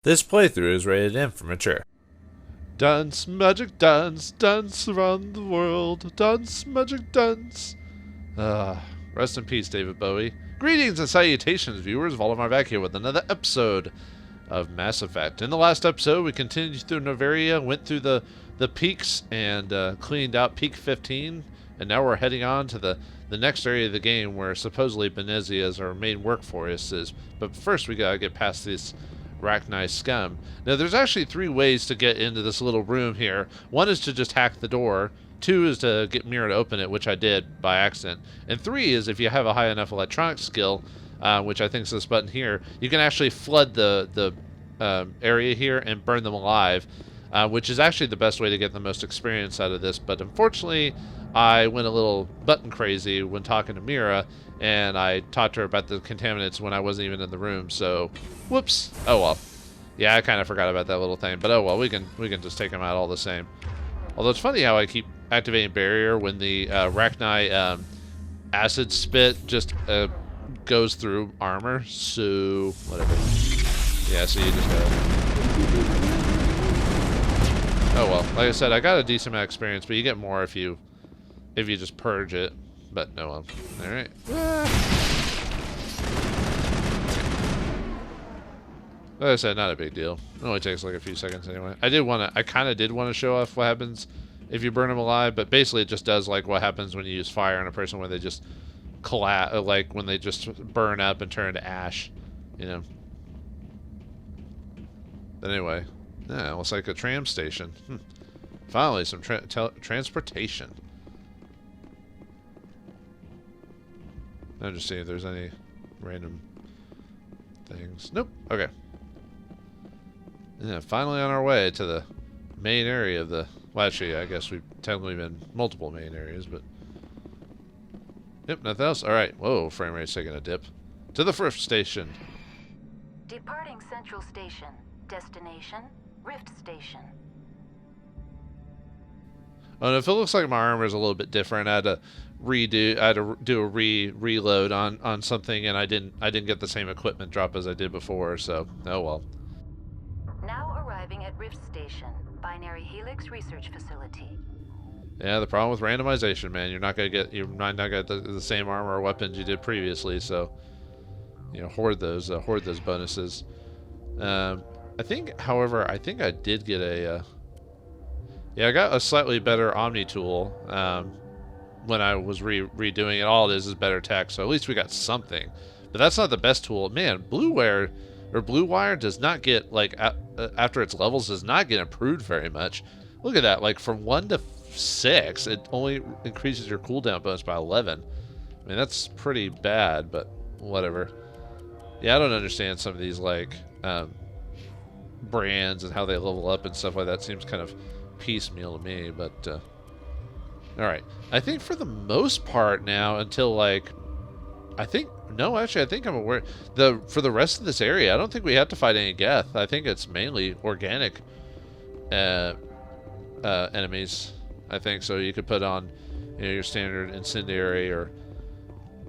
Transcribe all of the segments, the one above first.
This playthrough is rated M for mature. Dance, magic dance, dance around the world. Dance, magic dance. Rest in peace, David Bowie. Greetings and salutations, viewers. Vauldemare back here with another episode of Mass Effect. In the last episode, we continued through Novaria, went through the peaks, and cleaned out Peak 15. And now we're heading on to the next area of the game where supposedly Benezia's our main workforce is. But first, we gotta get past this Rachni scum. Now, there's actually 3 ways to get into this little room here. One is to just hack the door. 2 is to get Mira to open it, which I did by accident. And 3 is if you have a high enough electronic skill, which I think is this button here, you can actually flood the area here and burn them alive, which is actually the best way to get the most experience out of this. But unfortunately, I went a little button crazy when talking to Mira, and I talked to her about the contaminants when I wasn't even in the room, so whoops. Oh well. Yeah, I kind of forgot about that little thing, but oh well, we can just take them out all the same. Although it's funny how I keep activating barrier when the Rachni acid spit just goes through armor, so whatever. Yeah, so you just oh well, like I said, I got a decent amount of experience, but you get more if you just purge it. But no one. Alright. Like I said, not a big deal. It only takes like a few seconds anyway. I kind of did want to show off what happens if you burn them alive, but basically it just does like what happens when you use fire on a person when they just collapse, like when they just burn up and turn into ash, you know. But anyway, yeah, it looks like a tram station. Finally, some transportation. I'm just seeing if there's any random things. Nope. Okay. Yeah, finally on our way to the main area of the... Well, actually, I guess we've technically been multiple main areas, but... Yep, nothing else. Alright. Whoa, frame rate's taking a dip. To the Rift Station. Departing Central Station. Destination, Rift Station. Oh, and if it looks like my armor is a little bit different, I had to do a reload on something, and I didn't get the same equipment drop as I did before, so oh well. Now arriving at Rift Station, Binary Helix Research Facility. Yeah, the problem with randomization, man, you might not get the same armor or weapons you did previously, so you know, hoard those bonuses. I think, however, I did get a yeah, I got a slightly better Omni tool when I was redoing it. All it is better tech, so at least we got something. But that's not the best tool. Man, Blue Wire does not get, like, after its levels, does not get improved very much. Look at that, like, from 1 to 6, it only increases your cooldown bonus by 11. I mean, that's pretty bad, but whatever. Yeah, I don't understand some of these, like, brands and how they level up and stuff like that. Seems kind of piecemeal to me, but alright. I think for the most part now, until like I think I'm aware for the rest of this area, I don't think we have to fight any Geth. I think it's mainly organic enemies. I think so. You could put on, you know, your standard incendiary or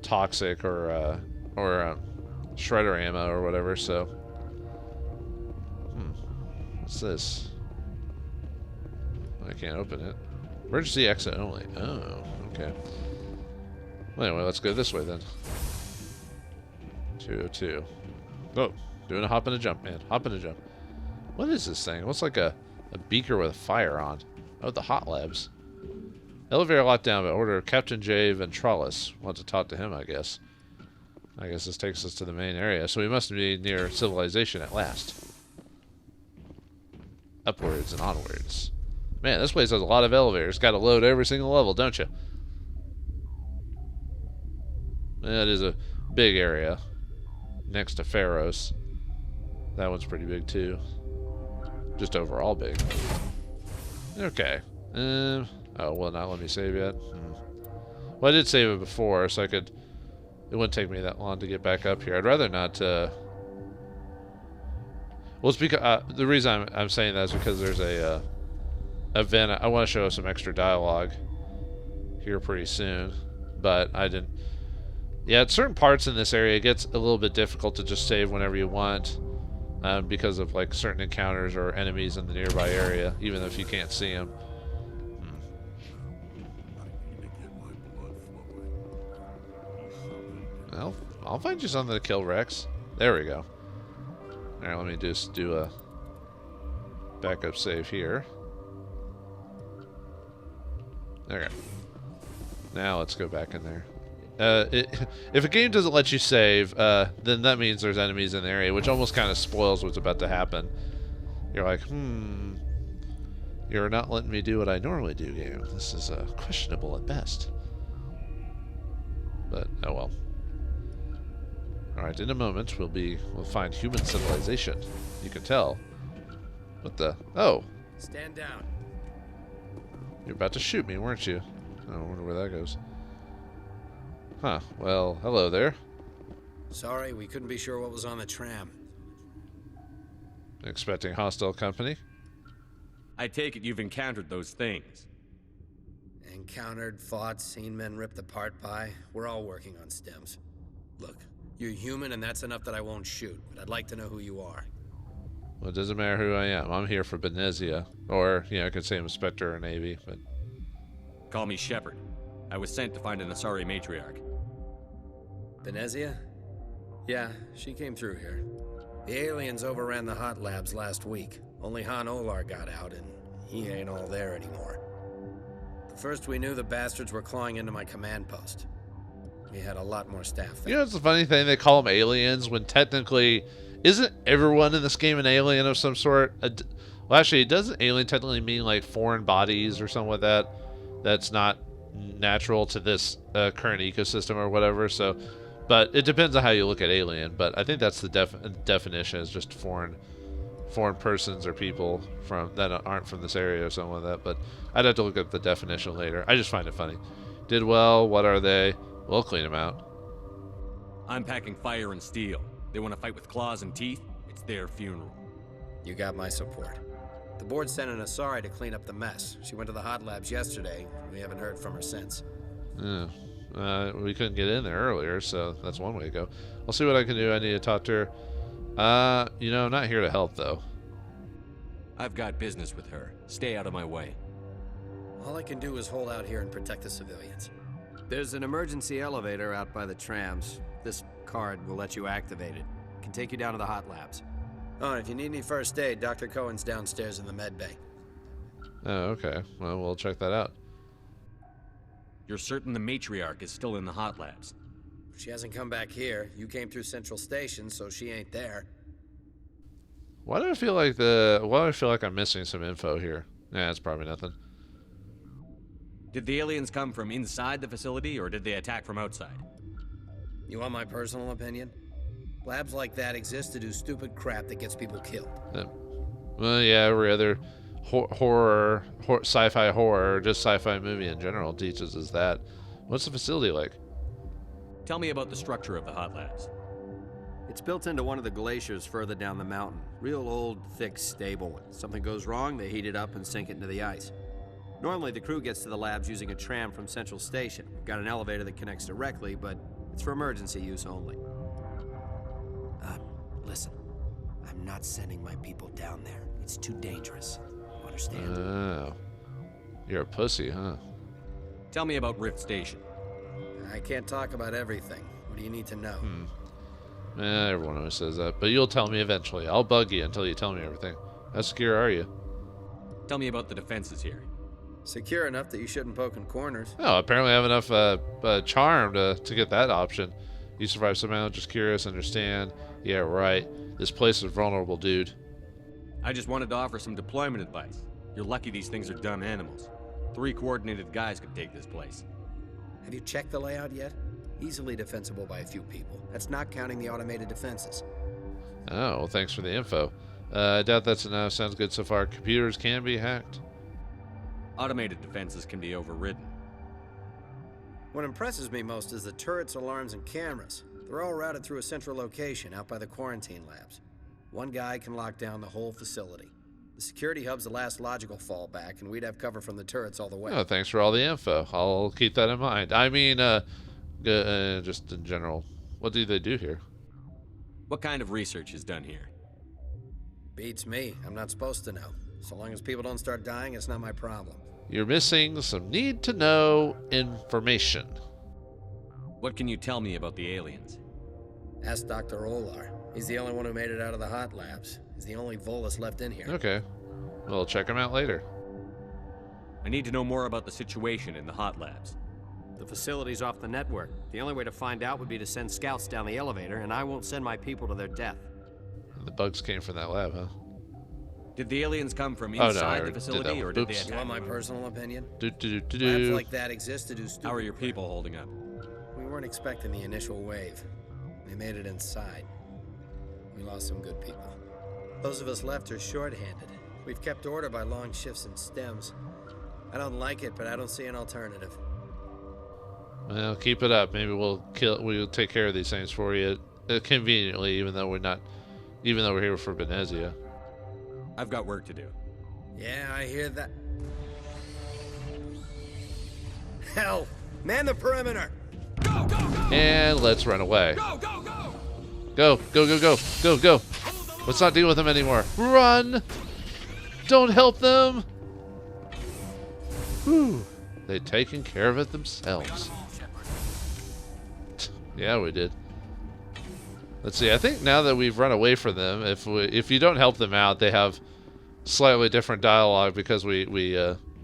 toxic or shredder ammo or whatever. So what's this? I can't open it. Emergency exit only. Oh, okay. Well, anyway, let's go this way then. 202. Oh, doing a hop and a jump, man. Hop and a jump. What is this thing? It looks like a beaker with a fire on. Oh, the hot labs. Elevator locked down by order of Captain J. Ventralis. Want to talk to him, I guess. I guess this takes us to the main area, so we must be near civilization at last. Upwards and onwards. Man, this place has a lot of elevators. Got to load every single level, don't you? That is a big area. Next to Pharos. That one's pretty big, too. Just overall big. Okay. Oh, well, not let me save yet. Well, I did save it before, so it wouldn't take me that long to get back up here. I'd rather not, well, it's because, the reason I'm saying that is because there's a event. I want to show some extra dialogue here pretty soon, but I didn't. Yeah, at certain parts in this area, it gets a little bit difficult to just save whenever you want. because of like certain encounters or enemies in the nearby area, even if you can't see them. Well, I'll find you something to kill, Rex. There we go. Alright, let me just do a backup save here. Okay. Now let's go back in there. If a game doesn't let you save, then that means there's enemies in the area, which almost kind of spoils what's about to happen. You're like, you're not letting me do what I normally do, game. This is questionable at best. But, oh well. Alright, in a moment, we'll find human civilization. You can tell. What the? Oh! Stand down. You're about to shoot me, weren't you? I wonder where that goes. Huh. Well, hello there. Sorry, we couldn't be sure what was on the tram. Expecting hostile company? I take it you've encountered those things. Encountered, fought, seen men ripped apart by. We're all working on stems. Look, you're human and that's enough that I won't shoot, but I'd like to know who you are. Well, it doesn't matter who I am. I'm here for Benezia. Or, I could say I'm Spectre or Navy, but... Call me Shepard. I was sent to find an Asari matriarch. Benezia? Yeah, she came through here. The aliens overran the hot labs last week. Only Han Olar got out, and he ain't all there anymore. The first we knew, the bastards were clawing into my command post. We had a lot more staff there. It's a funny thing, they call them aliens when technically... Isn't everyone in this game an alien of some sort? Well, actually, doesn't alien technically mean like foreign bodies or something like that? That's not natural to this current ecosystem or whatever. So, but it depends on how you look at alien. But I think that's the definition, is just foreign persons or people that aren't from this area or something like that. But I'd have to look up the definition later. I just find it funny. Did well. What are they? We'll clean them out. I'm packing fire and steel. They want to fight with claws and teeth? It's their funeral. You got my support. The board sent an Asari to clean up the mess. She went to the hot labs yesterday. We haven't heard from her since. Yeah. We couldn't get in there earlier, so that's one way to go. I'll see what I can do. I need to talk to her. I'm not here to help, though. I've got business with her. Stay out of my way. All I can do is hold out here and protect the civilians. There's an emergency elevator out by the trams. This card will let you activate it. Can take you down to the hot labs. Oh, and if you need any first aid, Dr. Cohen's downstairs in the med bay. Oh, okay. Well, we'll check that out. You're certain the matriarch is still in the hot labs? She hasn't come back here. You came through Central Station, so she ain't there. Why do I feel like I'm missing some info here? Nah, it's probably nothing. Did the aliens come from inside the facility, or did they attack from outside? You want my personal opinion? Labs like that exist to do stupid crap that gets people killed. Well, yeah, every other sci-fi horror, or just sci-fi movie in general teaches us that. What's the facility like? Tell me about the structure of the hot labs. It's built into one of the glaciers further down the mountain. Real old, thick, stable. When something goes wrong, they heat it up and sink it into the ice. Normally, the crew gets to the labs using a tram from Central Station. We've got an elevator that connects directly, but it's for emergency use only. Listen. I'm not sending my people down there. It's too dangerous. You understand? Oh. You're a pussy, huh? Tell me about Rift Station. I can't talk about everything. What do you need to know? Everyone always says that, but you'll tell me eventually. I'll bug you until you tell me everything. How secure are you? Tell me about the defenses here. Secure enough that you shouldn't poke in corners. Oh, apparently I have enough charm to get that option. You survive somehow, just curious, understand. Yeah, right. This place is vulnerable, dude. I just wanted to offer some deployment advice. You're lucky these things are dumb animals. 3 coordinated guys could take this place. Have you checked the layout yet? Easily defensible by a few people. That's not counting the automated defenses. Oh, well, thanks for the info. I doubt that's enough. Sounds good so far. Computers can be hacked. Automated defenses can be overridden. What impresses me most is the turrets, alarms, and cameras. They're all routed through a central location out by the quarantine labs. One guy can lock down the whole facility. The security hub's the last logical fallback, and we'd have cover from the turrets all the way. Oh, thanks for all the info. I'll keep that in mind. I mean, just in general, what do they do here? What kind of research is done here? Beats me. I'm not supposed to know. So long as people don't start dying, it's not my problem. You're missing some need-to-know information. What can you tell me about the aliens? Ask Dr. Olar. He's the only one who made it out of the hot labs. He's the only Volus left in here. Okay. We'll check him out later. I need to know more about the situation in the hot labs. The facility's off the network. The only way to find out would be to send scouts down the elevator, and I won't send my people to their death. The bugs came from that lab, huh? Did the aliens come from Oh, no, I inside already the facility, did that. or did they Oops. You attack? want my personal opinion? Labs Do. like that exist to do stupid. How are your people holding up? We weren't expecting the initial wave. We made it inside. We lost some good people. Those of us left are short-handed. We've kept order by long shifts and stems. I don't like it, but I don't see an alternative. Well, keep it up. Maybe we'll take care of these things for you conveniently, even though we're here for Benezia. I've got work to do. Yeah, I hear that. Hell, man the perimeter! Go, go, go! And let's run away. Go, go, go! Go, go, go, go, go, go. Let's not deal with them anymore. Run! Don't help them! Whew. They've taken care of it themselves. Yeah, we did. Let's see. I think now that we've run away from them, if you don't help them out, they have slightly different dialogue because we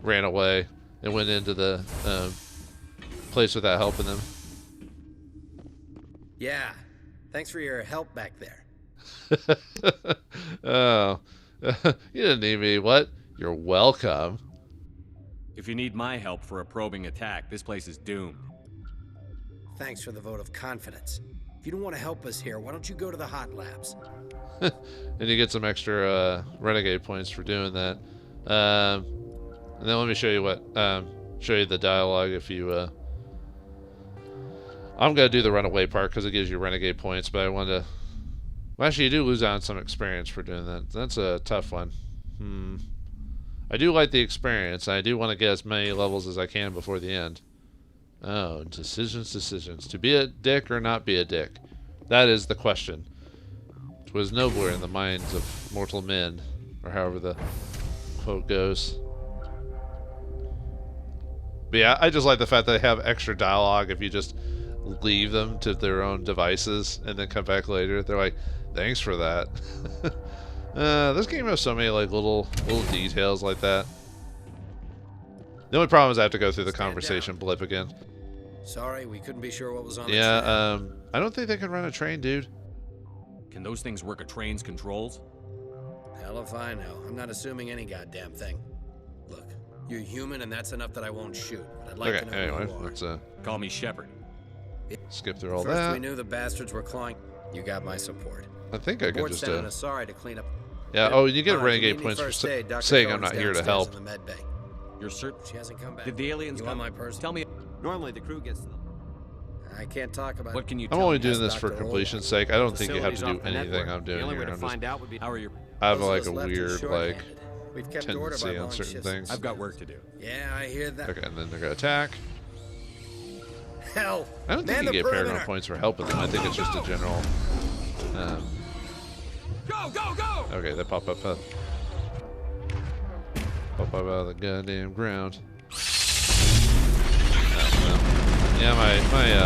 ran away and went into the place without helping them. Yeah, thanks for your help back there. Oh, you didn't need me. What? You're welcome. If you need my help for a probing attack, this place is doomed. Thanks for the vote of confidence. If you don't want to help us here, why don't you go to the hot labs? And you get some extra renegade points for doing that. And then let me show you show you the dialogue if you. I'm gonna do the runaway part because it gives you renegade points, but I want to. Well, actually, you do lose out on some experience for doing that. That's a tough one. I do like the experience, and I do want to get as many levels as I can before the end. Oh, decisions. To be a dick or not be a dick? That is the question. 'Twas nobler in the minds of mortal men, or however the quote goes. But yeah, I just like the fact that they have extra dialogue if you just leave them to their own devices and then come back later. They're like, thanks for that. This game has so many like little details like that. The only problem is I have to go through the conversation blip again. Sorry, we couldn't be sure what was on the Yeah, train. I don't think they can run a train, dude. Can those things work a train's controls? Hell if I know. I'm not assuming any goddamn thing. Look, you're human and that's enough that I won't shoot. But I'd like Okay, to know anyway, who you are. let's Call me Shepard. skip through all First that. we knew the bastards were clawing. You got my support. I think I could Board just sent an Asari to clean up. yeah. Oh, you get If renegade need points for first aid, Dr. saying I'm Cohen's not here to downstairs help. in the med bay. You're certain? She hasn't come back. Did the aliens You come? want my person? Tell me, Normally, the crew gets to them. I can't talk about what it. can you I'm tell only me? doing Ask this for Dr. completion's Olar. sake. I don't think you have to Facility's do off the anything network. I'm doing The only here. way to I'm just, find out would be. How are your... I have Those of like us a left are weird like short-handed. We've kept order by tendency on long certain shifts. things. I've got work to do. Yeah, I hear that. Okay, and then they're gonna attack. Hell, I don't think man you the get perimeter. paragon points for helping them. I think it's just a general. Go, go, go! Okay, they pop up. Pop up out of the goddamn ground. Oh, well. Yeah, my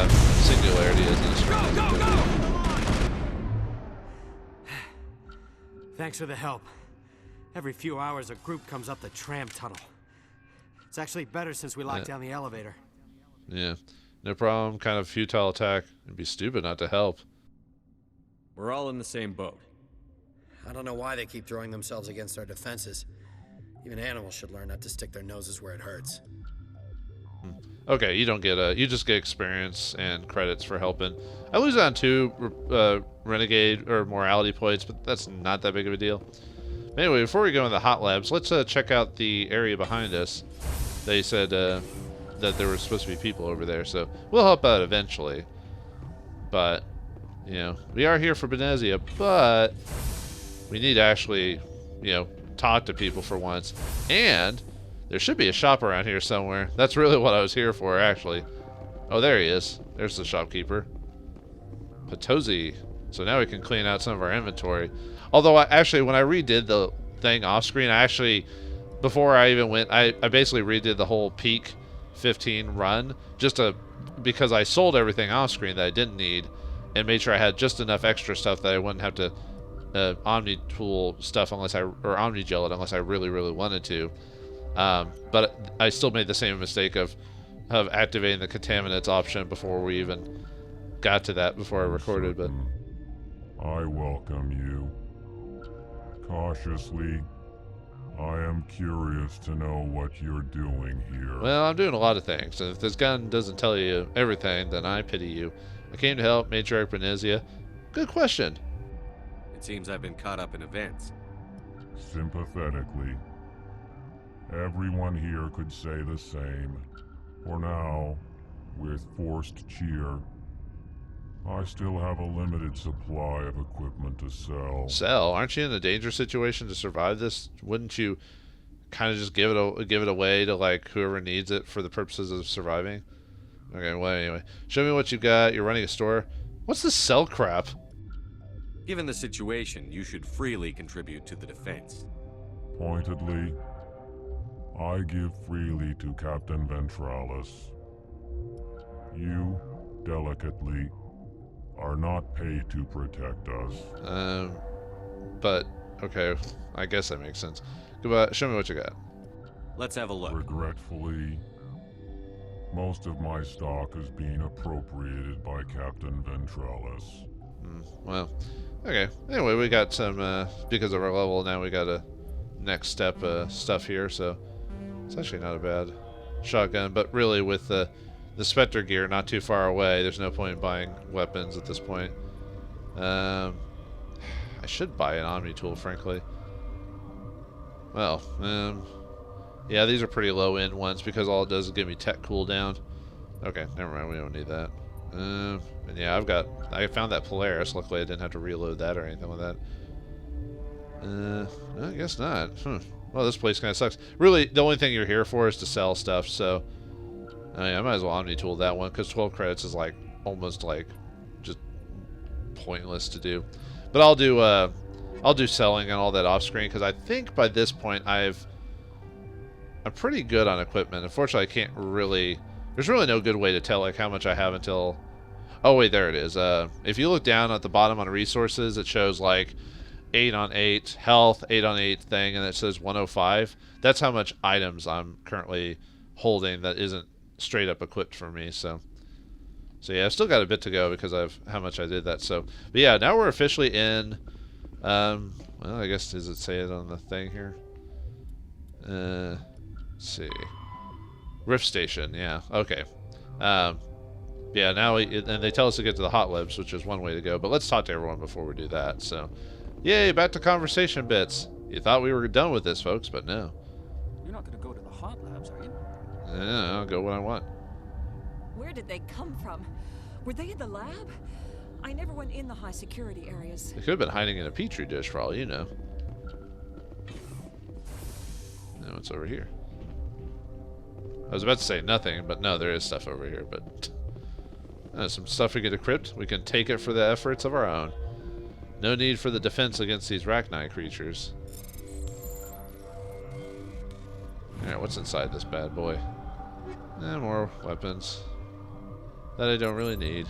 singularity isn't as strong as it could be. Thanks for the help. Every few hours, a group comes up the tram tunnel. It's actually better since we locked down the elevator. Yeah, no problem. Kind of futile attack. It'd be stupid not to help. We're all in the same boat. I don't know why they keep throwing themselves against our defenses. Even animals should learn not to stick their noses where it hurts. Okay, you don't get you just get experience and credits for helping. I lose on 2 renegade or morality points, but that's not that big of a deal. Anyway, before we go in the hot labs, let's check out the area behind us. They said that there were supposed to be people over there, so we'll help out eventually. But, you know, we are here for Benezia, but we need to actually, you know, talk to people for once. And there should be a shop around here somewhere. That's really what I was here for, actually. Oh, there he is. There's the shopkeeper. Potosi. So now we can clean out some of our inventory. Although, actually, when I redid the thing off screen, I actually, before I even went, I basically redid the whole Peak 15 run because I sold everything off screen that I didn't need and made sure I had just enough extra stuff that I wouldn't have to Omni-tool stuff or Omni-gel it unless I really, really wanted to. But I still made the same mistake of activating the contaminants option before we even got to that before I recorded. But I welcome you. Cautiously, I am curious to know what you're doing here. Well, I'm doing a lot of things, and if this gun doesn't tell you everything, then I pity you. I came to help Matriarch Benezia. Good question. It seems I've been caught up in events. Sympathetically. Everyone here could say the same. For now, with forced cheer, I still have a limited supply of equipment to sell. Sell? Aren't you in a dangerous situation to survive this? Wouldn't you kind of just give it away to like whoever needs it for the purposes of surviving? Okay, well anyway, show me what you got. You're running a store. What's this sell crap? Given the situation, you should freely contribute to the defense. Pointedly, I give freely to Captain Ventralis. You, delicately, are not paid to protect us. But, okay, I guess that makes sense. Goodbye. Show me what you got. Let's have a look. Regretfully, most of my stock is being appropriated by Captain Ventralis. Well, okay. Anyway, we got some, because of our level now, we got a next step stuff here, so it's actually not a bad shotgun. But really, with the Spectre gear not too far away, there's no point in buying weapons at this point. I should buy an Omni tool, frankly. Well, yeah, these are pretty low end ones because all it does is give me tech cooldown. Okay, never mind, we don't need that. And yeah, I found that Polaris. Luckily, I didn't have to reload that or anything like that. I guess not. Well, this place kind of sucks. Really, the only thing you're here for is to sell stuff, so I might as well Omni tool that one because 12 credits is like almost like just pointless to do. But I'll do selling and all that off screen because I think by this point I'm pretty good on equipment. Unfortunately, I can't really. There's really no good way to tell like how much I have until. Oh wait, there it is. If you look down at the bottom on resources, it shows like 8 on 8 health, 8 on 8 thing, and it says 105. That's how much items I'm currently holding that isn't straight up equipped for me. So yeah, I've still got a bit to go because of how much I did that. So, but yeah, now we're officially in. Well, I guess does it say it on the thing here? Let's see. Rift Station, yeah. Okay. Yeah, now and they tell us to get to the hot labs, which is one way to go. But let's talk to everyone before we do that. So, yay, back to conversation bits. You thought we were done with this, folks, but no. You're not going to go to the hot labs, are you? Yeah, I'll go when I want. Where did they come from? Were they in the lab? I never went in the high security areas. They could have been hiding in a petri dish for all you know. Now what's over here? I was about to say nothing, but no, there is stuff over here. But some stuff we can decrypt. We can take it for the efforts of our own. No need for the defense against these Rachni creatures. Alright, what's inside this bad boy? More weapons that I don't really need.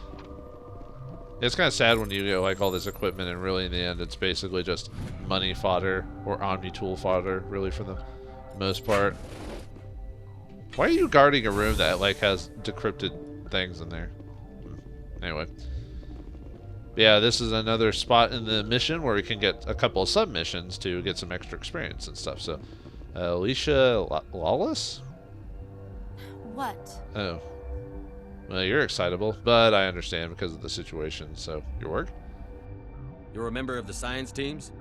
It's kind of sad when you get like all this equipment and really in the end it's basically just money fodder or Omni tool fodder, really, for the most part. Why are you guarding a room that like has decrypted things in there? Anyway. Yeah, this is another spot in the mission where we can get a couple of submissions to get some extra experience and stuff. So, Alicia Lawless? What? Oh. Well, you're excitable, but I understand because of the situation. So, your work? You're a member of the science teams?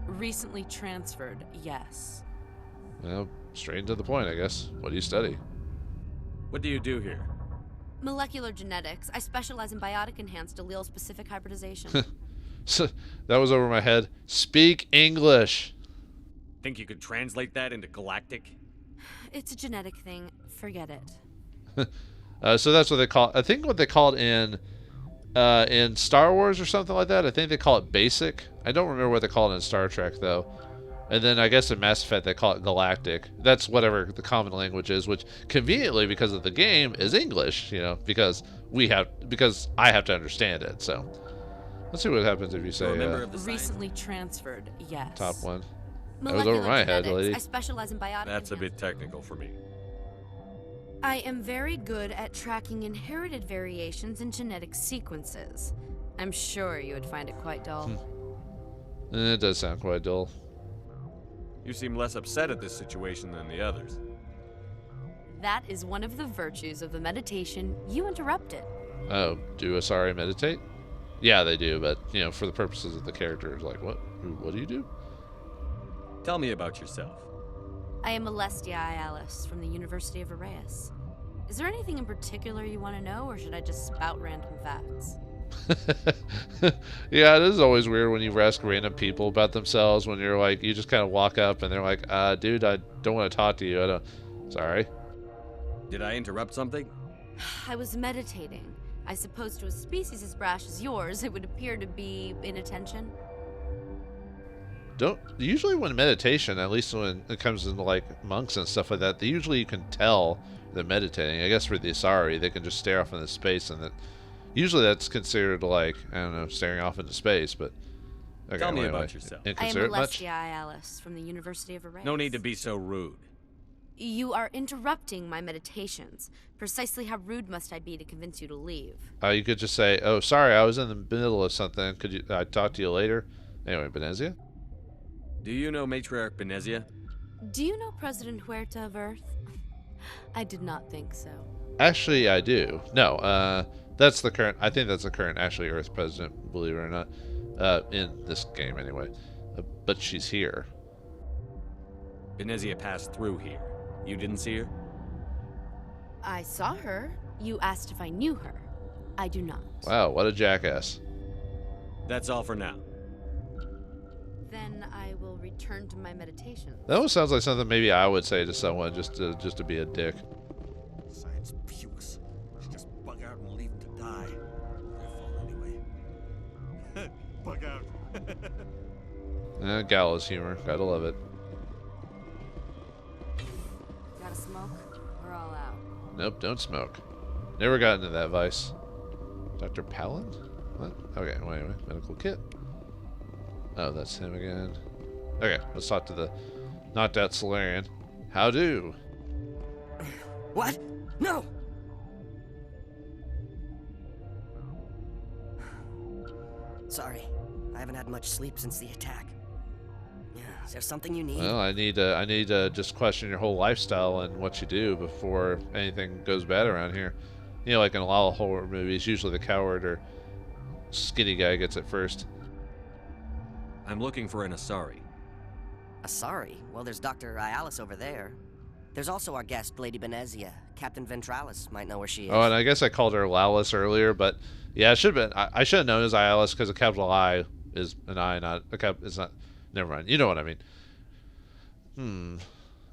Recently transferred, yes. Well, straight to the point, I guess. What do you study? What do you do here? Molecular genetics. I specialize in biotic-enhanced allele-specific hybridization. So, that was over my head. Speak English! Think you could translate that into galactic? It's a genetic thing. Forget it. So that's what they call. I think what they called in in Star Wars or something like that. I think they call it basic. I don't remember what they call it in Star Trek though. And then I guess in Mass Effect they call it galactic. That's whatever the common language is, which conveniently because of the game is English, you know, because I have to understand it. So let's see what happens if you say recently transferred. Yes. Top one. That was Molecular over my head, genetics. lady. I specialize in biotic. That's a bit technical for me. I am very good at tracking inherited variations in genetic sequences. I'm sure you would find it quite dull. It does sound quite dull. You seem less upset at this situation than the others. That is one of the virtues of the meditation you interrupted. Oh, do Asari meditate? Yeah, they do, but, you know, for the purposes of the characters, like, what do you do? Tell me about yourself. I am Alestia Ialis from the University of Arraeus. Is there anything in particular you want to know, or should I just spout random facts? Yeah, it is always weird when you ask random people about themselves when you're like, you just kind of walk up and they're like, dude, I don't want to talk to you. Sorry. Did I interrupt something? I was meditating. I suppose to a species as brash as yours, it would appear to be inattention. Usually when meditation, at least when it comes into like monks and stuff like that, usually you can tell they're meditating. I guess for the Asari, they can just stare off into space, and usually that's considered like, I don't know, staring off into space. But okay, tell me about yourself. I am Alestia Ialis from the University of Arraeus. No need to be so rude. You are interrupting my meditations. Precisely how rude must I be to convince you to leave? You could just say, "Oh, sorry, I was in the middle of something. Could I talk to you later?" Anyway, Benezia. Do you know Matriarch Benezia? Do you know President Huerta of Earth? I did not think so. Actually, I do. No, that's the current. I think that's the current, actually, Earth president. Believe it or not, in this game anyway. But she's here. Benezia passed through here. You didn't see her? I saw her. You asked if I knew her. I do not. Wow, what a jackass. That's all for now. Then I will return to my meditation. That almost sounds like something maybe I would say to someone just to be a dick. Science pukes. Should just bug out and leave them to die. Their fault anyway. Bug out. Gallows humor. Gotta love it. Got a smoke? We're all out. Nope, don't smoke. Never got into that vice. Dr. Palin? What? Okay, well, anyway, medical kit. Oh, that's him again. Okay, let's talk to the knocked out Solarian. How do? What? No! Sorry, I haven't had much sleep since the attack. Yeah, is there something you need? Well, I need to just question your whole lifestyle and what you do before anything goes bad around here. You know, like in a lot of horror movies, usually the coward or skinny guy gets it first. I'm looking for an Asari. Asari? Well, there's Dr. Ialis over there. There's also our guest, Lady Benezia. Captain Ventralis might know where she is. Oh, and I guess I called her Lalis earlier, but yeah, it should have been. I should have known as Ialis because a capital I is an I, not a cap. It's not. Never mind. You know what I mean.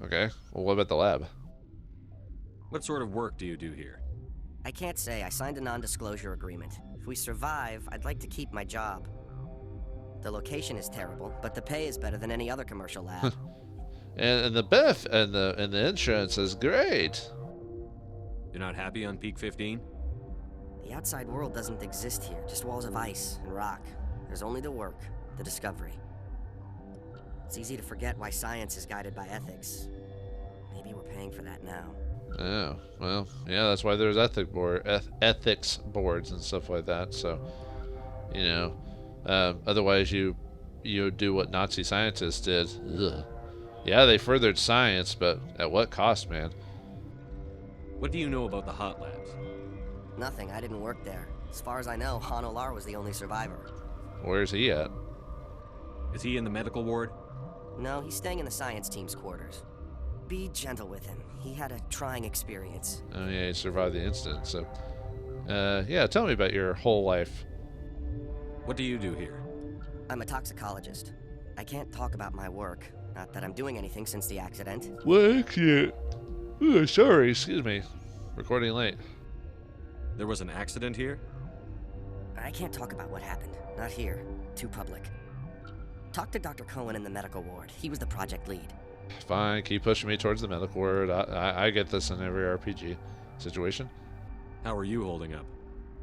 Okay. Well, what about the lab? What sort of work do you do here? I can't say. I signed a non-disclosure agreement. If we survive, I'd like to keep my job. The location is terrible, but the pay is better than any other commercial lab. and the benefit and the insurance is great. You're not happy on Peak 15? The outside world doesn't exist here, just walls of ice and rock. There's only the work, the discovery. It's easy to forget why science is guided by ethics. Maybe we're paying for that now. Oh, well, yeah, that's why there's ethics boards and stuff like that. So, you know, otherwise you do what Nazi scientists did. Ugh. Yeah, they furthered science, but at what cost, man? What do you know about the hot labs? Nothing. I didn't work there. As far as I know, Han Olar was the only survivor. Where's he at? Is he in the medical ward? No, he's staying in the science team's quarters. Be gentle with him. He had a trying experience. Oh yeah, he survived the incident. So, yeah, tell me about your whole life. What do you do here? I'm a toxicologist. I can't talk about my work. Not that I'm doing anything since the accident. What accident? Oh, sorry, excuse me. Recording late. There was an accident here? I can't talk about what happened. Not here. Too public. Talk to Dr. Cohen in the medical ward. He was the project lead. Fine, keep pushing me towards the medical ward. I get this in every RPG situation. How are you holding up?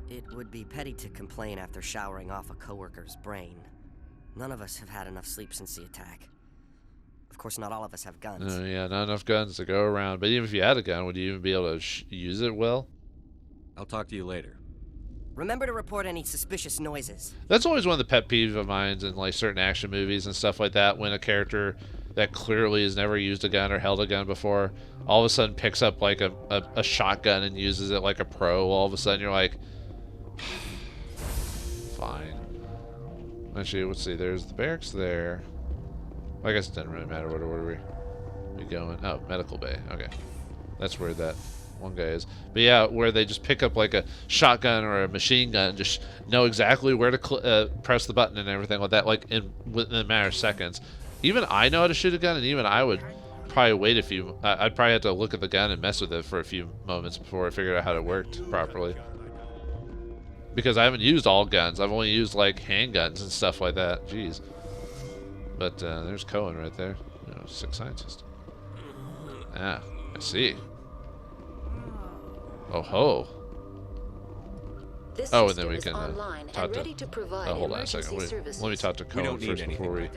It would be petty to complain after showering off a coworker's brain. None of us have had enough sleep since the attack. Of course, not all of us have guns. Yeah, not enough guns to go around. But even if you had a gun, would you even be able to use it well? I'll talk to you later. Remember to report any suspicious noises. That's always one of the pet peeves of mine in like certain action movies and stuff like that, when a character that clearly has never used a gun or held a gun before all of a sudden picks up like a shotgun and uses it like a pro. All of a sudden you're like, fine. Actually, let's see, there's the barracks there. I guess it doesn't really matter. Where are we going? Oh, medical bay. Okay. That's where that one guy is. But yeah, where they just pick up like a shotgun or a machine gun and just know exactly where to press the button and everything like that, like within a matter of seconds. Even I know how to shoot a gun, and even I would probably wait a few... I'd probably have to look at the gun and mess with it for a few moments before I figured out how it worked properly. Because I haven't used all guns. I've only used like handguns and stuff like that. Jeez. But there's Cohen right there. Sick scientist. Ah, I see. Oh ho. This and then we system can is online talk and ready to provide hold on a second. emergency Let me talk to Cohen need first anything.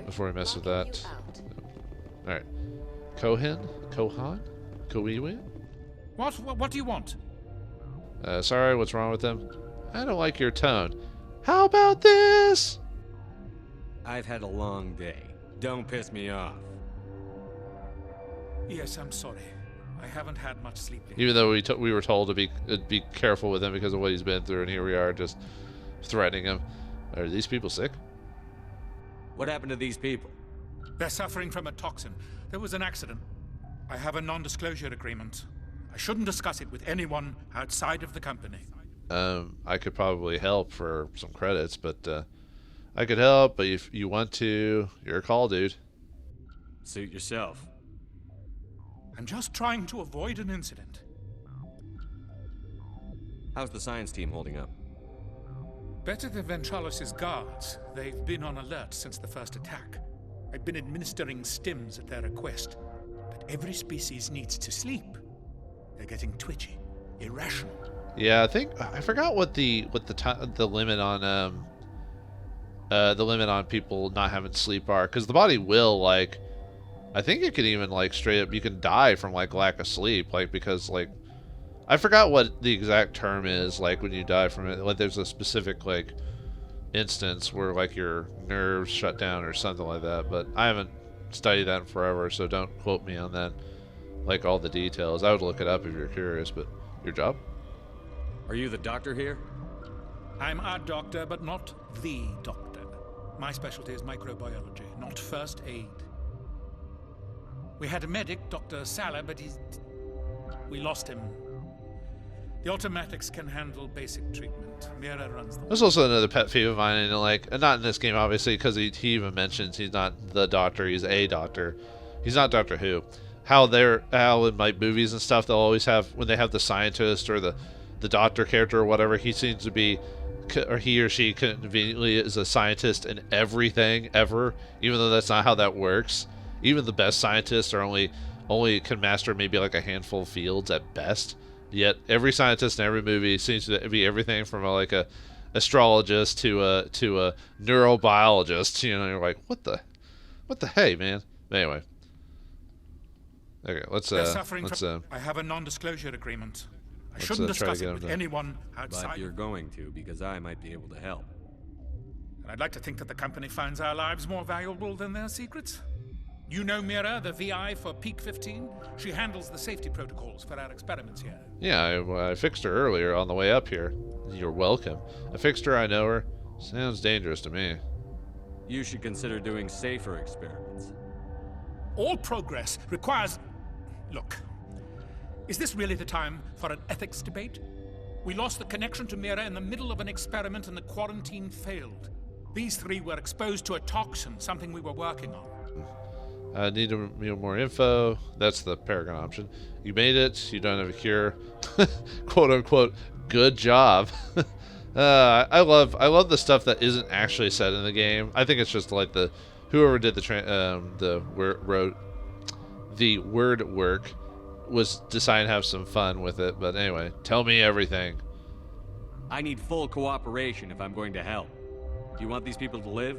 before we mess with that. All right, Cohen, Koiwi. What do you want? Sorry, what's wrong with them? I don't like your tone. How about this? I've had a long day. Don't piss me off. Yes, I'm sorry. I haven't had much sleep yet. Even though we were told to be careful with him because of what he's been through, and here we are just threatening him. Are these people sick? What happened to these people? They're suffering from a toxin. There was an accident. I have a non-disclosure agreement. I shouldn't discuss it with anyone outside of the company. I could probably help for some credits, but I could help, but if you want to, your call, dude. Suit yourself. I'm just trying to avoid an incident. How's the science team holding up? Better than Ventralos' guards. They've been on alert since the first attack. I've been administering stims at their request. But every species needs to sleep. They're getting twitchy, irrational. Yeah, I forgot what the limit on the limit on people not having sleep are, because the body will, like, I think it can even, like, straight up, you can die from, like, lack of sleep, like, because, like, I forgot what the exact term is, like, when you die from it. Like, there's a specific, like, instance where, like, your nerves shut down or something like that, but I haven't studied that in forever, so don't quote me on that, like, all the details. I would look it up if you're curious, but your job? Are you the doctor here? I'm a doctor, but not the doctor. My specialty is microbiology, not first aid. We had a medic, Dr. Salah, but we lost him. The automatics can handle basic treatment. Mira runs them. There's also another pet peeve of mine, and like, not in this game, obviously, because he even mentions he's not the doctor, he's a doctor. He's not Doctor Who. How in like movies and stuff, they'll always have, when they have the scientist or the doctor character or whatever, he seems to be, or he or she conveniently is a scientist in everything ever, even though that's not how that works. Even the best scientists are only can master maybe like a handful of fields at best. Yet every scientist in every movie seems to be everything from like a astrologist to a neurobiologist. You know, you're like, what the hey, man. Anyway, okay, let's I have a non-disclosure agreement. I shouldn't discuss it with anyone outside. But you're going to, because I might be able to help. And I'd like to think that the company finds our lives more valuable than their secrets. You know Mira, the VI for Peak 15? She handles the safety protocols for our experiments here. Yeah, I fixed her earlier on the way up here. You're welcome. I fixed her, I know her. Sounds dangerous to me. You should consider doing safer experiments. All progress requires... Look, is this really the time for an ethics debate? We lost the connection to Mira in the middle of an experiment and the quarantine failed. These three were exposed to a toxin, something we were working on. I need more info. That's the Paragon option. You made it. You don't have a cure. Quote unquote, good job. I love the stuff that isn't actually said in the game. I think it's just like whoever did the word work was deciding to have some fun with it. But anyway, tell me everything. I need full cooperation if I'm going to help. Do you want these people to live?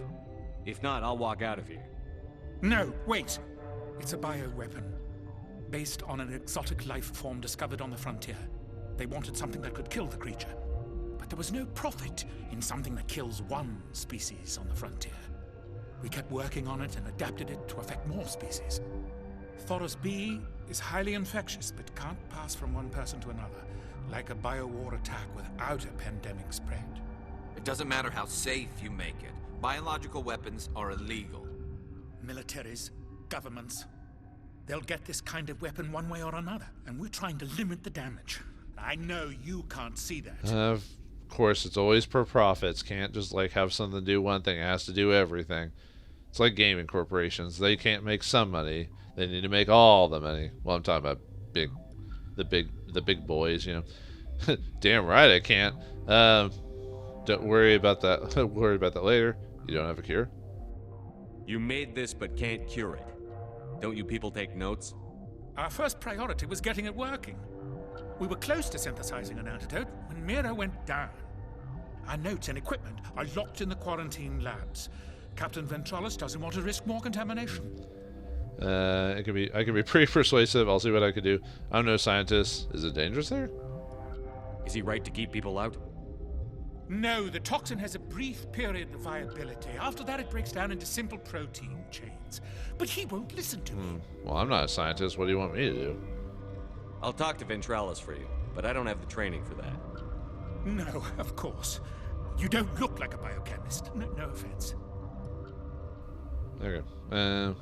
If not, I'll walk out of here. No, wait. It's a bioweapon. Based on an exotic life form discovered on the frontier. They wanted something that could kill the creature. But there was no profit in something that kills one species on the frontier. We kept working on it and adapted it to affect more species. Thoros B is highly infectious, but can't pass from one person to another, like a biowar attack without a pandemic spread. It doesn't matter how safe you make it. Biological weapons are illegal. Militaries, governments, they'll get this kind of weapon one way or another, and we're trying to limit the damage. I know you can't see that. Of course, it's always for profits. Can't just like have something to do one thing. It has to do everything. It's like gaming corporations. They can't make some money. They need to make all the money. Well, I'm talking about the big boys, you know. Damn right I can't. Don't worry about that. Worry about that later. You don't have a cure? You made this but can't cure it. Don't you people take notes? Our first priority was getting it working. We were close to synthesizing an antidote when Mira went down. Our notes and equipment are locked in the quarantine labs. Captain Ventralis doesn't want to risk more contamination. I can be pretty persuasive. I'll see what I can do. I'm no scientist. Is it dangerous there? Is he right to keep people out? No, the toxin has a brief period of viability. After that, it breaks down into simple protein chains. But he won't listen to me. Well, I'm not a scientist. What do you want me to do? I'll talk to Ventralis for you, but I don't have the training for that. No, of course. You don't look like a biochemist. No offense. Okay. The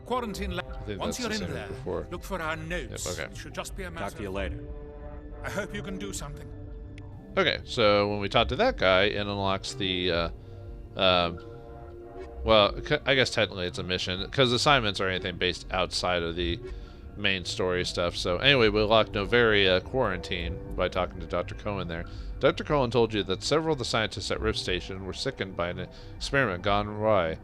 quarantine lab. Once you're in there, look for our notes. Yep, okay. It should just be a matter. Talk to you later. I hope you can do something. Okay, so when we talk to that guy, it unlocks the, well, I guess technically it's a mission, because assignments are anything based outside of the main story stuff. So anyway, we unlocked Novaria Quarantine by talking to Dr. Cohen there. Dr. Cohen told you that several of the scientists at Rift Station were sickened by an experiment gone awry.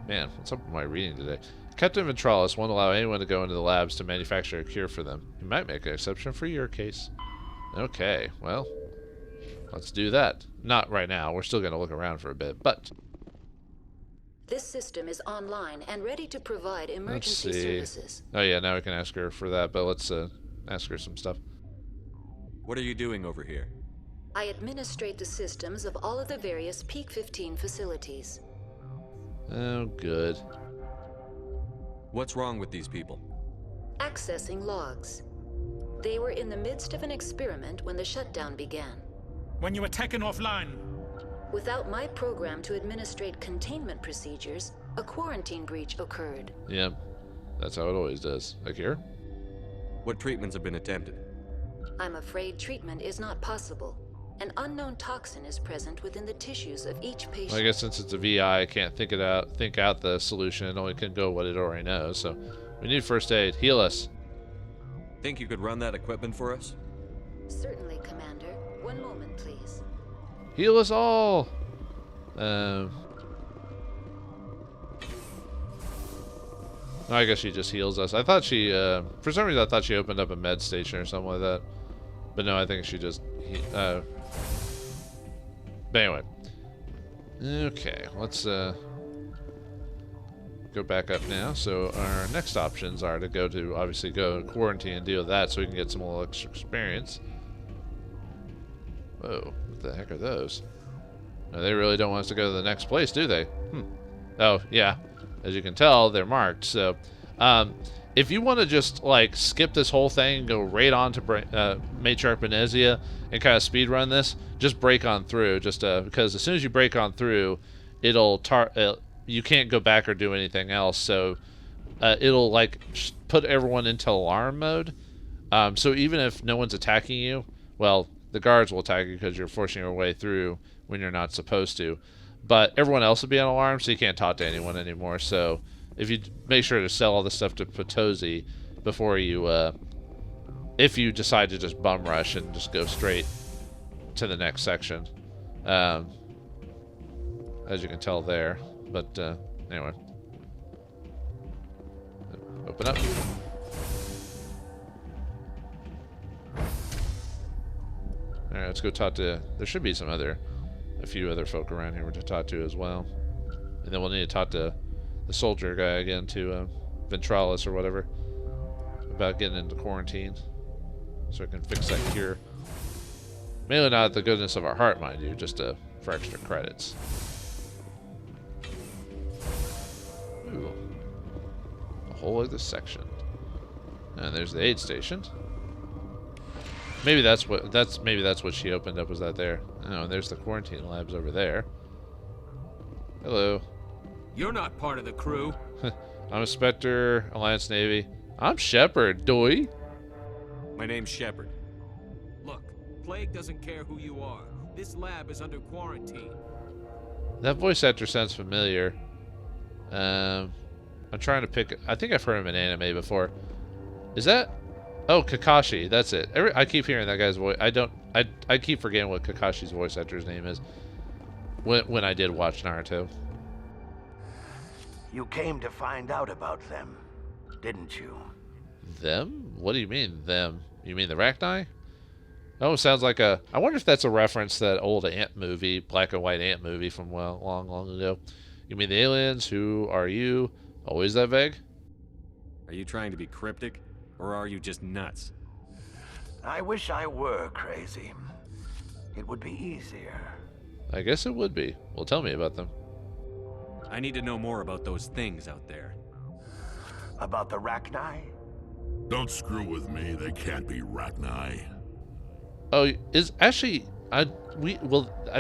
Man, what's up with my reading today? Captain Ventralis won't allow anyone to go into the labs to manufacture a cure for them. He might make an exception for your case. Okay, well, let's do that. Not right now. We're still going to look around for a bit, but... This system is online and ready to provide emergency services. Oh yeah, now we can ask her for that, but let's ask her some stuff. What are you doing over here? I administrate the systems of all of the various Peak 15 facilities. Oh, good. What's wrong with these people? Accessing logs. They were in the midst of an experiment when the shutdown began. When you were taken offline. Without my program to administrate containment procedures, a quarantine breach occurred. Yeah, that's how it always does. Like here? What treatments have been attempted? I'm afraid treatment is not possible. An unknown toxin is present within the tissues of each patient. Well, I guess since it's a VI, I can't think out the solution. It only can go what it already knows. So we need first aid. Heal us. Think you could run that equipment for us? Certainly, Commander. One moment, please. Heal us all! I guess she just heals us. I thought she, for some reason I thought she opened up a med station or something like that. But no, I think she just, but anyway. Okay, let's, go back up now. So our next options are to obviously go quarantine and deal with that so we can get some more extra experience. Whoa, what the heck are those? No, they really don't want us to go to the next place, do they? Oh, yeah. As you can tell, they're marked. So, if you want to just, like, skip this whole thing and go right on to Matriarch Benezia and kind of speedrun this, just break on through. Just because as soon as you break on through, it'll you can't go back or do anything else. So, it'll, like, put everyone into alarm mode. So even if no one's attacking you, well, the guards will attack you because you're forcing your way through when you're not supposed to. But everyone else will be on alarm, so you can't talk to anyone anymore. So if you make sure to sell all the stuff to Potosi before you if you decide to just bum rush and just go straight to the next section. As you can tell there. But anyway. Open up. Alright, let's go talk to... There should be a few other folk around here to talk to as well. And then we'll need to talk to the soldier guy again, to Ventralis or whatever, about getting into quarantine so I can fix that cure. Mainly not at the goodness of our heart, mind you, just for extra credits. Ooh. A whole other section. And there's the aid station. Maybe that's what she opened up, was that there. Oh, and there's the quarantine labs over there. Hello. You're not part of the crew. I'm a Spectre, Alliance Navy. I'm Shepard, doy. My name's Shepard. Look, Plague doesn't care who you are. This lab is under quarantine. That voice actor sounds familiar. I'm trying to pick... I think I've heard him in anime before. Is that... Oh, Kakashi. That's it. I keep hearing that guy's voice. I keep forgetting what Kakashi's voice actor's name is. When I did watch Naruto. You came to find out about them, didn't you? Them? What do you mean, them? You mean the Rachni? Oh, sounds like a... I wonder if that's a reference to that old ant movie, black and white ant movie from, well, long, long ago. You mean the aliens? Who are you? Always that vague? Are you trying to be cryptic? Or are you just nuts? I wish I were crazy. It would be easier. I guess it would be. Well, tell me about them. I need to know more about those things out there. About the Rachni? Don't screw with me. They can't be Rachni. Oh, is actually... I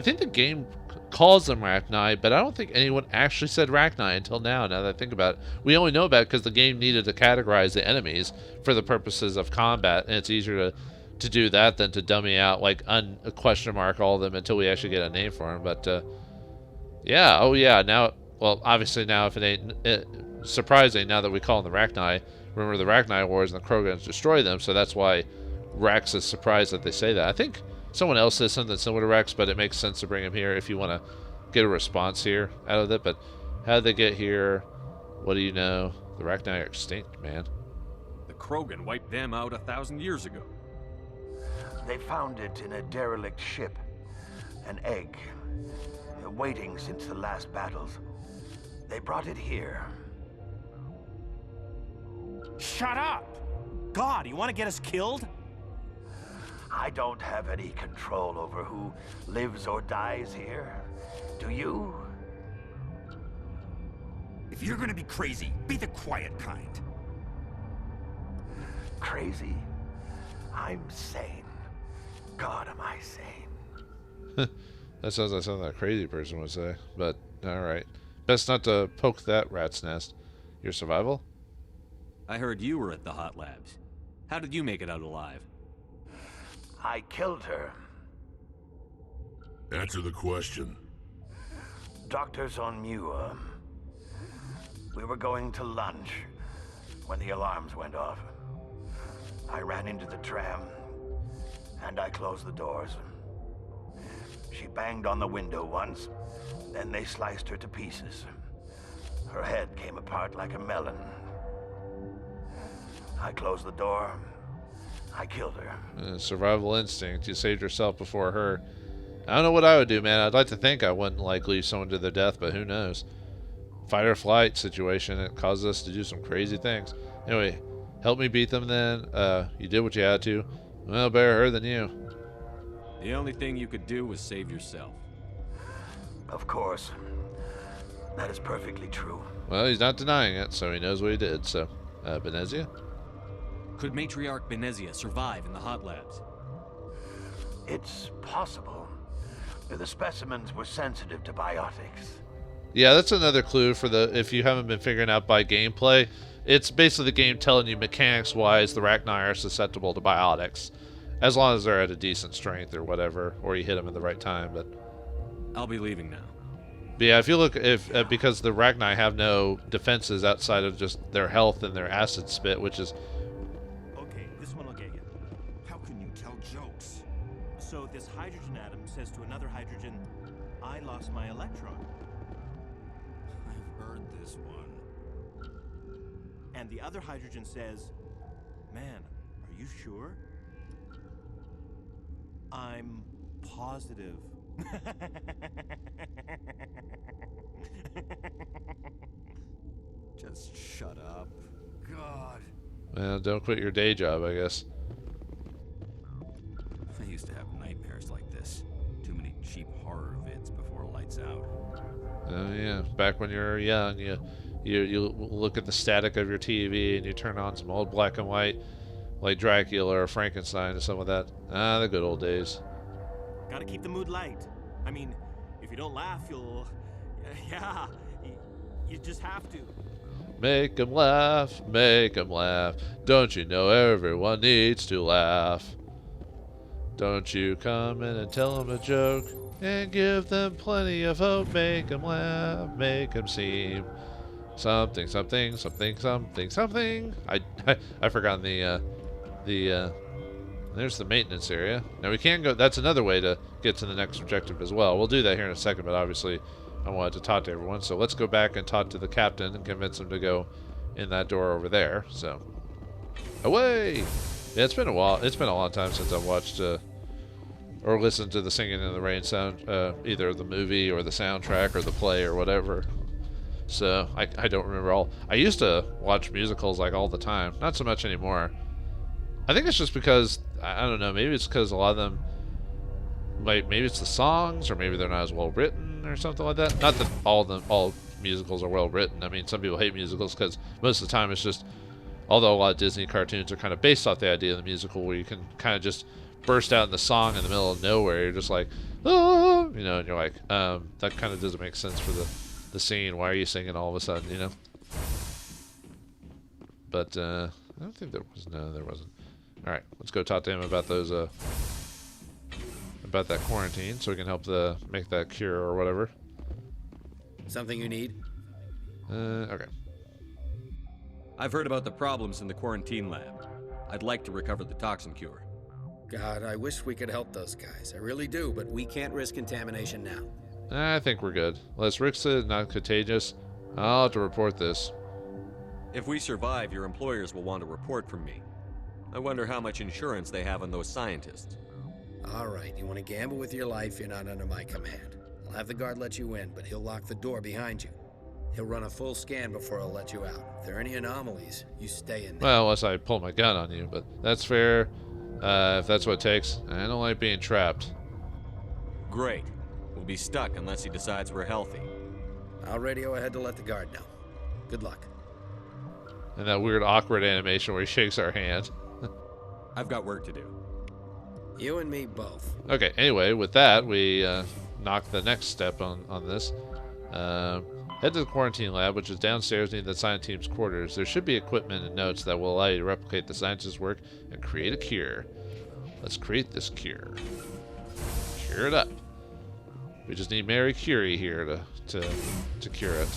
think the game calls them Rachni, but I don't think anyone actually said Rachni until now that I think about it. We only know about it because the game needed to categorize the enemies for the purposes of combat, and it's easier to do that than to dummy out, like, a question mark all of them until we actually get a name for them. But, yeah, oh yeah, now... Well, obviously now, if it ain't surprising, now that we call them the Rachni, remember the Rachni Wars and the Krogans destroy them, so that's why Rex is surprised that they say that. I think someone else says something similar to Rex, but it makes sense to bring him here if you want to get a response here out of it. But how did they get here? What do you know? The Rachni are extinct, man. The Krogan wiped them out 1,000 years ago. They found it in a derelict ship. An egg. Waiting since the last battles. They brought it here. Shut up! God, you want to get us killed? I don't have any control over who lives or dies here. Do you? If you're gonna be crazy, be the quiet kind. Crazy? I'm sane. God, am I sane. That sounds like something a crazy person would say, but alright. Best not to poke that rat's nest. Your survival? I heard you were at the hot labs. How did you make it out alive? I killed her. Answer the question. Doctors on Muir. We were going to lunch when the alarms went off. I ran into the tram, and I closed the doors. She banged on the window once, then they sliced her to pieces. Her head came apart like a melon. I closed the door. I killed her. Survival instinct. You saved yourself before her. I don't know what I would do, man. I'd like to think I wouldn't like leave someone to their death, but who knows? Fight or flight situation. It causes us to do some crazy things. Anyway, help me beat them then. You did what you had to. Well, better her than you. The only thing you could do was save yourself. Of course. That is perfectly true. Well, he's not denying it, so he knows what he did. So, Benezia? Could Matriarch Benezia survive in the hot labs? It's possible. The specimens were sensitive to biotics. Yeah, that's another clue for if you haven't been figuring out by gameplay. It's basically the game telling you mechanics-wise the Rachni are susceptible to biotics. As long as they're at a decent strength or whatever, or you hit them at the right time. But I'll be leaving now. But yeah, if you look, because the Rachni have no defenses outside of just their health and their acid spit, which is... Okay, this one will get you. I lost my electron. I've heard this one. And the other hydrogen says, man, are you sure? I'm positive. Just shut up. God. Well, don't quit your day job, I guess. I used to have nightmares like this. Too many cheap horror vids before lights out. Oh yeah, back when you were young, you look at the static of your TV and you turn on some old black and white, like Dracula or Frankenstein or something like that. Ah, the good old days. Gotta keep the mood light. I mean, if you don't laugh, you'll... Yeah, you just have to. Make 'em laugh, make 'em laugh. Don't you know everyone needs to laugh? Don't you come in and tell 'em a joke and give them plenty of hope. Make 'em laugh, make 'em seem something, something, something, something, something. I forgot there's the maintenance area. Now we can go. That's another way to get to the next objective as well. We'll do that here in a second, but obviously I wanted to talk to everyone. So let's go back and talk to the captain and convince him to go in that door over there. So away. Yeah, it's been a while. It's been a long time since I've watched or listened to the Singing in the Rain sound, either the movie or the soundtrack or the play or whatever. So I don't remember all. I used to watch musicals like all the time. Not so much anymore. I think it's just because, I don't know, maybe it's because a lot of them, like, maybe it's the songs, or maybe they're not as well written or something like that. Not that all musicals are well written. I mean, some people hate musicals because most of the time it's just, although a lot of Disney cartoons are kind of based off the idea of the musical where you can kind of just burst out in the song in the middle of nowhere. You're just like, oh, you know, and you're like, that kind of doesn't make sense for the scene. Why are you singing all of a sudden, you know? But I don't think there was. No, there wasn't. All right, let's go talk to him about those about that quarantine, so we can help make that cure or whatever. Something you need? Okay. I've heard about the problems in the quarantine lab. I'd like to recover the toxin cure. God, I wish we could help those guys. I really do, but we can't risk contamination now. I think we're good. Let's risk it, not contagious. I'll have to report this. If we survive, your employers will want a report from me. I wonder how much insurance they have on those scientists. All right, you want to gamble with your life, you're not under my command. I'll have the guard let you in, but he'll lock the door behind you. He'll run a full scan before he'll let you out. If there are any anomalies, you stay in there. Well, unless I pull my gun on you, but that's fair. If that's what it takes. I don't like being trapped. Great. We'll be stuck unless he decides we're healthy. I'll radio ahead to let the guard know. Good luck. And that weird awkward animation where he shakes our hand. I've got work to do. You and me both. Okay, anyway, with that, we knock the next step on this. Head to the quarantine lab, which is downstairs near the science team's quarters. There should be equipment and notes that will allow you to replicate the scientists' work and create a cure. Let's create this cure. Cure it up. We just need Mary Curie here to cure it.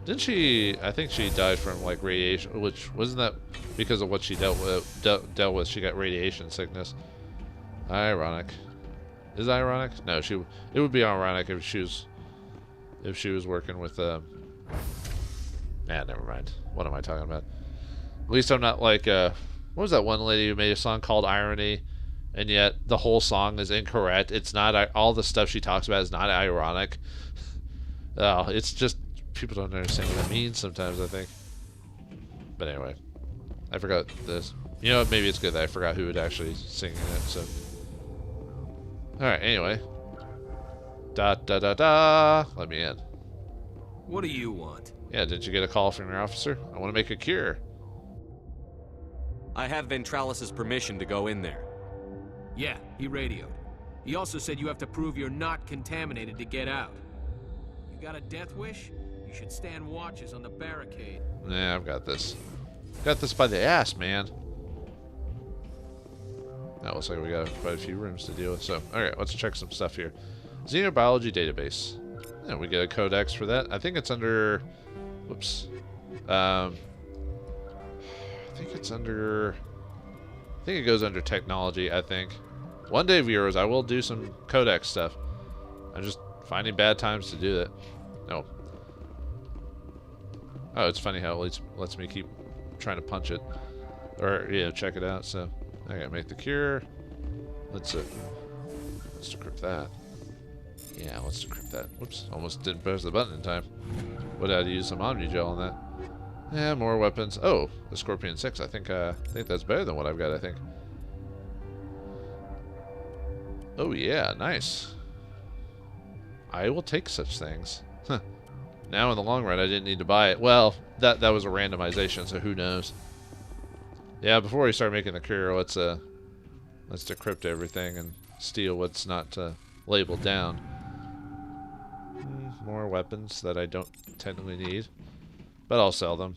Didn't she? I think she died from like radiation, which wasn't that because of what she dealt with. She got radiation sickness. Ironic. Is that ironic? No, it would be ironic if she was working with never mind. What am I talking about? At least I'm not like what was that one lady who made a song called Irony, and yet the whole song is incorrect. It's not, all the stuff she talks about is not ironic. Oh, it's just people don't understand what it means sometimes, I think. But anyway, I forgot this. You know what? Maybe it's good that I forgot who was actually singing it. So, all right. Anyway, da da da da. Let me in. What do you want? Yeah, didn't you get a call from your officer? I want to make a cure. I have Ventralis's permission to go in there. Yeah, he radioed. He also said you have to prove you're not contaminated to get out. You got a death wish? You should stand watches on the barricade. Nah, I've got this. Got this by the ass, man. That looks like we got quite a few rooms to deal with. So, alright, let's check some stuff here. Xenobiology database. Yeah, we get a codex for that. I think it's under... Whoops. I think it's under... I think it goes under technology, I think. One day, viewers, I will do some codex stuff. I'm just finding bad times to do it. No. Oh, it's funny how it lets me keep trying to punch it. Or, yeah, check it out. So, I gotta make the cure. Let's decrypt that. Yeah, let's decrypt that. Whoops, almost didn't press the button in time. Would I use some Omnigel on that? Yeah, more weapons. Oh, the Scorpion 6. I think that's better than what I've got, I think. Oh yeah, nice. I will take such things. Huh. Now in the long run I didn't need to buy it. Well, that was a randomization, so who knows. Yeah, before we start making the cure, let's decrypt everything and steal what's not labeled down. More weapons that I don't technically need, but I'll sell them.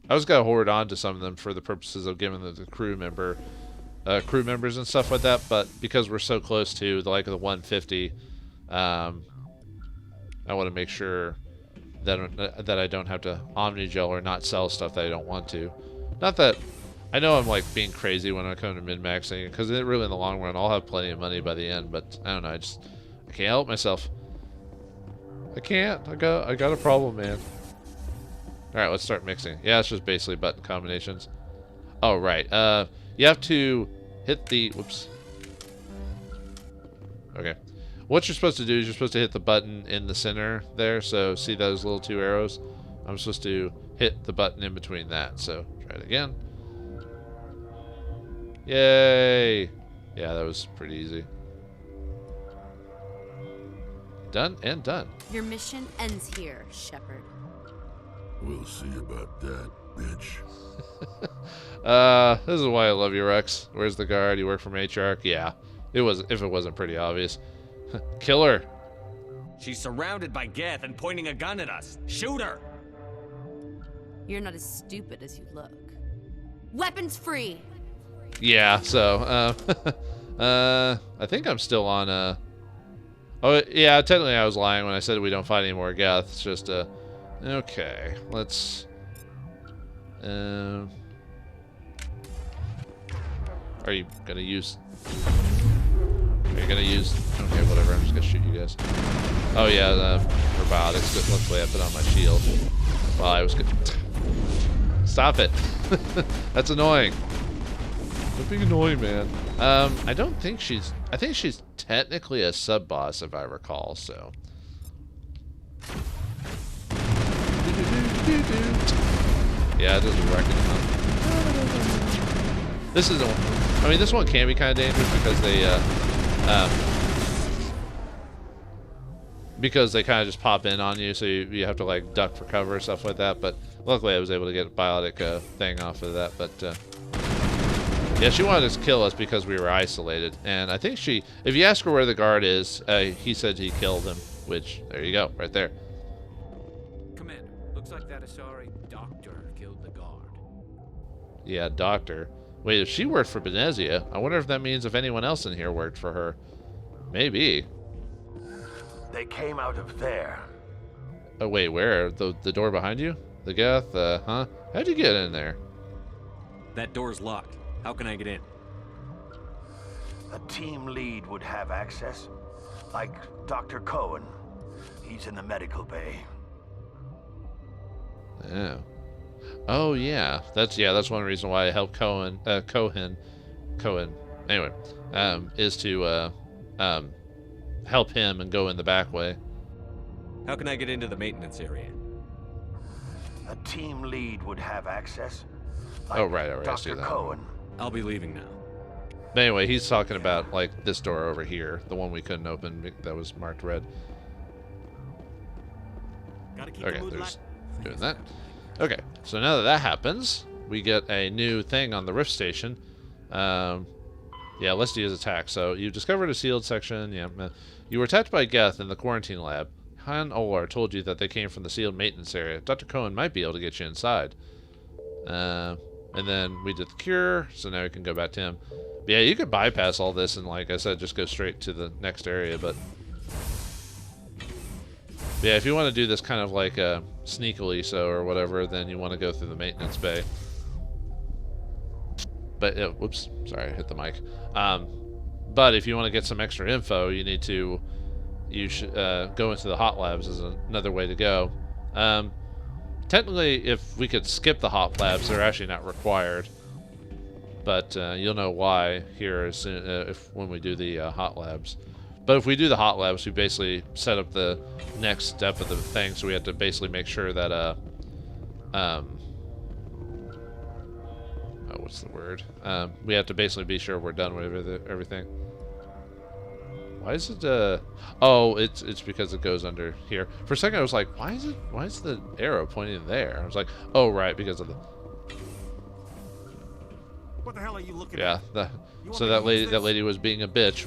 I was gonna hoard on to some of them for the purposes of giving them to the crew members and stuff like that. But because we're so close to the 150, I want to make sure that I don't have to Omnigel or not sell stuff that I don't want to. Not that I know I'm like being crazy when I come to min-maxing, because really in the long run I'll have plenty of money by the end. But I don't know. I can't help myself. I can't. I got a problem, man. Alright, let's start mixing. Yeah, it's just basically button combinations. Oh, right. You have to hit the... Whoops. Okay. What you're supposed to do is you're supposed to hit the button in the center there. So, see those little 2 arrows? I'm supposed to hit the button in between that. So, try it again. Yay! Yeah, that was pretty easy. Done and done. Your mission ends here, Shepard. We'll see about that, bitch. This is why I love you, Rex. Where's the guard? You work for Matriarch? Yeah. If it wasn't pretty obvious. Kill her. She's surrounded by Geth and pointing a gun at us. Shoot her! You're not as stupid as you look. Weapons free! Yeah, so, I think I'm still on, Oh, yeah, technically I was lying when I said we don't fight any more Geth. It's just, okay, let's... Are you gonna use... Okay, whatever, I'm just gonna shoot you guys. Oh yeah, robotics. Luckily I put on my shield. Well, I was good. Stop it. That's annoying. Don't be annoying, man. I don't think she's... I think she's technically a sub-boss, if I recall, so... Yeah, it doesn't wreck it. This is I mean, this one can be kind of dangerous because they kind of just pop in on you, so you have to like duck for cover or stuff like that. But luckily, I was able to get a biotic thing off of that. But yeah, she wanted to kill us because we were isolated, and I think if you ask her where the guard is, he said he killed him. Which there you go, right there. Commander, looks like that Asari doctor killed the guard. Yeah, doctor. Wait, if she worked for Benezia, I wonder if that means if anyone else in here worked for her. Maybe. They came out of there. Oh, wait, where? The door behind you? The Geth? Huh? How'd you get in there? That door's locked. How can I get in? A team lead would have access. Like Dr. Cohen. He's in the medical bay. Oh. Oh yeah, that's one reason why I helped Cohen. Anyway, is to help him and go in the back way. How can I get into the maintenance area? A team lead would have access. Like Oh right, I see Dr. that. Cohen. I'll be leaving now. But anyway, he's talking about like this door over here, the one we couldn't open that was marked red. Okay, there's doing that. Okay, so now that happens, we get a new thing on the Rift Station. Yeah, let's do his attack. So you discovered a sealed section. Yeah, you were attacked by Geth in the quarantine lab. Han Olar told you that they came from the sealed maintenance area. Dr. Cohen might be able to get you inside. And then we did the cure, so now we can go back to him. But yeah, you could bypass all this and, like I said, just go straight to the next area. But yeah, if you want to do this kind of like sneakily so or whatever, then you want to go through the maintenance bay. But whoops, sorry, I hit the mic. But if you want to get some extra info, you need to you should go into the hot labs is another way to go. Technically, if we could skip the hot labs, they're actually not required. But you'll know why here as soon, when we do the hot labs. But if we do the hot labs, we basically set up the next step of the thing, so we have to basically make sure that oh, what's the word? We have to basically be sure we're done with everything. Why is it oh, it's because it goes under here. For a second I was like, why is the arrow pointing there? I was like, oh right, because of the What the hell are you looking yeah, at? so that lady was being a bitch,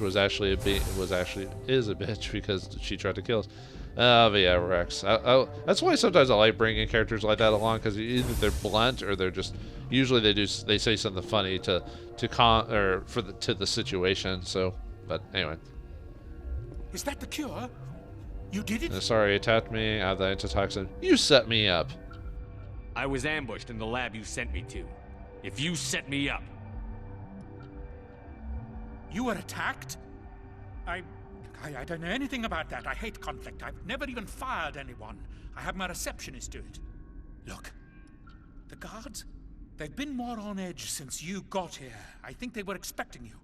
is a bitch because she tried to kill us. But yeah, Rex. That's why sometimes I like bringing characters like that along, because either they're blunt or they're just usually they say something funny to the situation. So, but anyway. Is that the cure? You did it? Sorry, attacked me. I have the antitoxin. You set me up. I was ambushed in the lab you sent me to. If you set me up. You were attacked? I don't know anything about that. I hate conflict. I've never even fired anyone. I have my receptionist do it. Look, the guards, they've been more on edge since you got here. I think they were expecting you.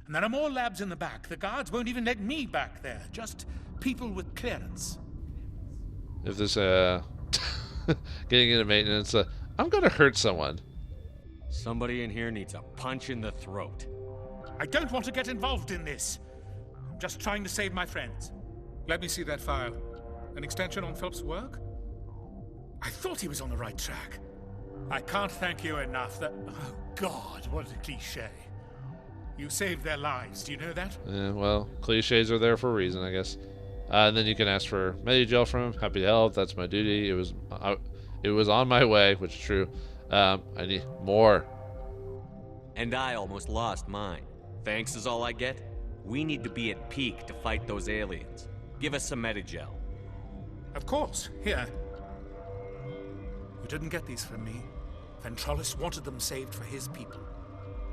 And there are more labs in the back. The guards won't even let me back there. Just people with clearance. If this, getting into maintenance, I'm gonna hurt someone. Somebody in here needs a punch in the throat. I don't want to get involved in this. I'm just trying to save my friends. Let me see that file. An extension on Phelps' work? I thought he was on the right track. I can't thank you enough that... Oh, God, what a cliche. You saved their lives, do you know that? Yeah, well, cliches are there for a reason, I guess. And then you can ask for Medigel from him. Happy to help. That's my duty. It was on my way, which is true. I need more. And I almost lost mine. Thanks is all I get? We need to be at peak to fight those aliens. Give us some Medigel. Of course. Here. You didn't get these from me. Ventralis wanted them saved for his people.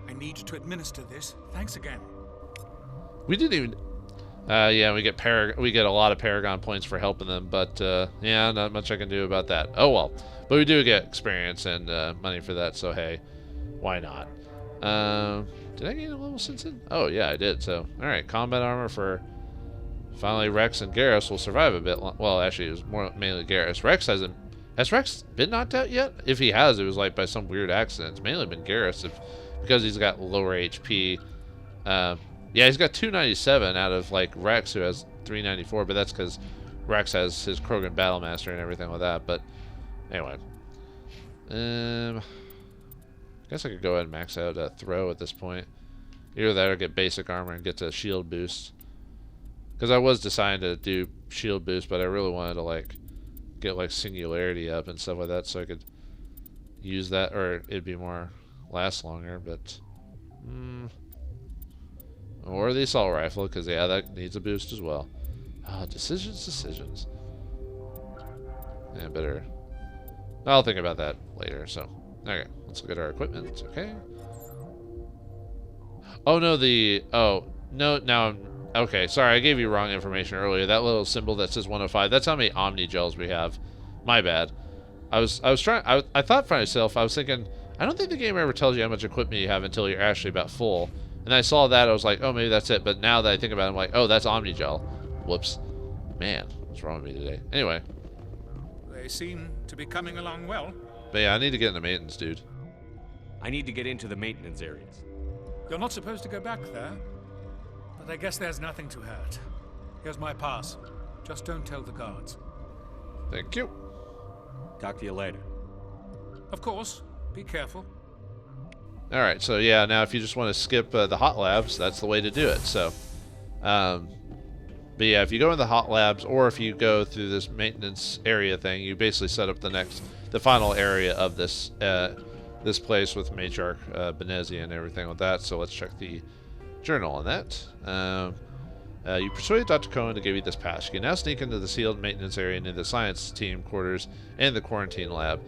I need to administer this. Thanks again. We didn't even... yeah, we get a lot of Paragon points for helping them, but yeah, not much I can do about that. Oh well. But we do get experience and money for that, so hey, why not? Did I gain a level since then? Oh yeah, I did. So, alright, combat armor for... Finally, Rex and Garrus will survive a bit. Well, actually, it was mainly Garrus. Rex hasn't... Has Rex been knocked out yet? If he has, it was like by some weird accident. It's mainly been Garrus, because he's got lower HP. Yeah, he's got 297 out of like Rex, who has 394, but that's because Rex has his Krogan Battlemaster and everything like that. But anyway, I guess I could go ahead and max out a throw at this point. Either that or get basic armor and get to shield boost. Because I was deciding to do shield boost, but I really wanted to like get like singularity up and stuff like that, so I could use that, or it'd be more last longer. But or the assault rifle, because yeah, that needs a boost as well. Decisions. Yeah, better. I'll think about that later. So okay, let's look at our equipment. Okay. Oh no, now I'm okay. Sorry, I gave you wrong information earlier. That little symbol that says 105. That's how many Omni gels we have. My bad. I thought for myself. I was thinking, I don't think the game ever tells you how much equipment you have until you're actually about full. And I saw that, I was like, oh, maybe that's it. But now that I think about it, I'm like, oh, that's Omni gel. Whoops. Man, what's wrong with me today? Anyway. They seem to be coming along well. But yeah, I need to get into maintenance, dude. I need to get into the maintenance areas. You're not supposed to go back there. But I guess there's nothing to hurt. Here's my pass. Just don't tell the guards. Thank you. Talk to you later. Of course. Be careful. Alright, so yeah, now if you just want to skip the hot labs, that's the way to do it. So, but yeah, if you go in the hot labs, or if you go through this maintenance area thing, you basically set up the final area of this this place with Matriarch Benezia and everything like that. So let's check the journal on that. You persuaded Dr. Cohen to give you this pass. You can now sneak into the sealed maintenance area and into the science team quarters and the quarantine lab.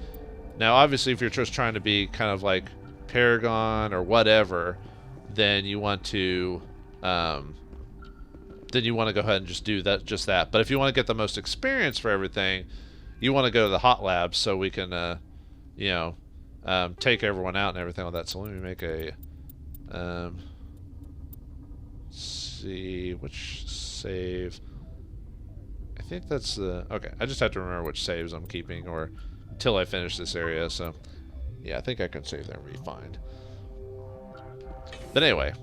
Now, obviously, if you're just trying to be kind of like Paragon or whatever, then you want to then you want to go ahead and just do that. But if you want to get the most experience for everything, you want to go to the hot labs so we can, take everyone out and everything like that. So let me make a, see which save. I think that's the, okay, I just have to remember which saves I'm keeping or until I finish this area. So yeah, I think I can save there and be fine. But anyway,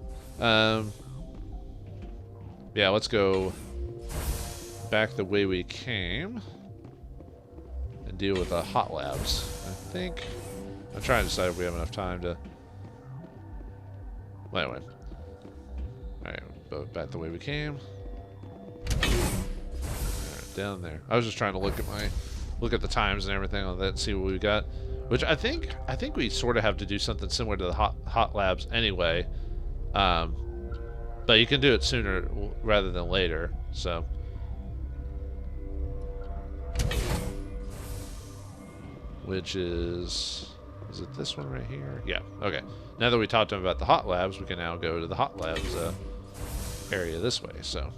yeah, let's go back the way we came and deal with the hot labs. I think I'm trying to decide if we have enough time to. Well, anyway, all right, go back the way we came. Right, down there. I was just trying to look at the times and everything on that and see what we got. Which I think we sort of have to do something similar to the hot labs anyway. But you can do it sooner rather than later. So. Which is it this one right here? Yeah, okay. Now that we talked to him about the hot labs, we can now go to the hot labs area this way, so.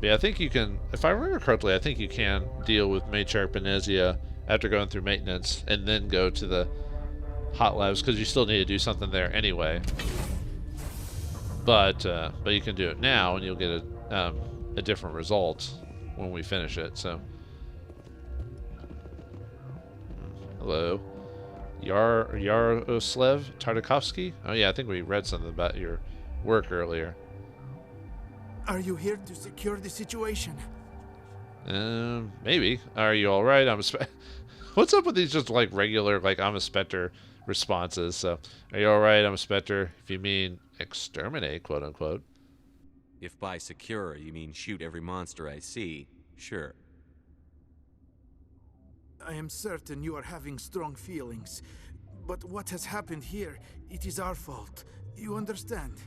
Yeah, I think you can, if I remember correctly, I think you can deal with Matriarch Benezia after going through maintenance and then go to the hot labs, because you still need to do something there anyway. But you can do it now and you'll get a different result when we finish it, so. Hello. Yaroslev Tartakovsky? Oh yeah, I think we read something about your work earlier. Are you here to secure the situation? Maybe. Are you alright? What's up with these just like regular, like I'm a Spectre responses? So, are you alright? I'm a Spectre. If you mean exterminate, quote unquote. If by secure you mean shoot every monster I see, sure. I am certain you are having strong feelings, but what has happened here, it is our fault. You understand?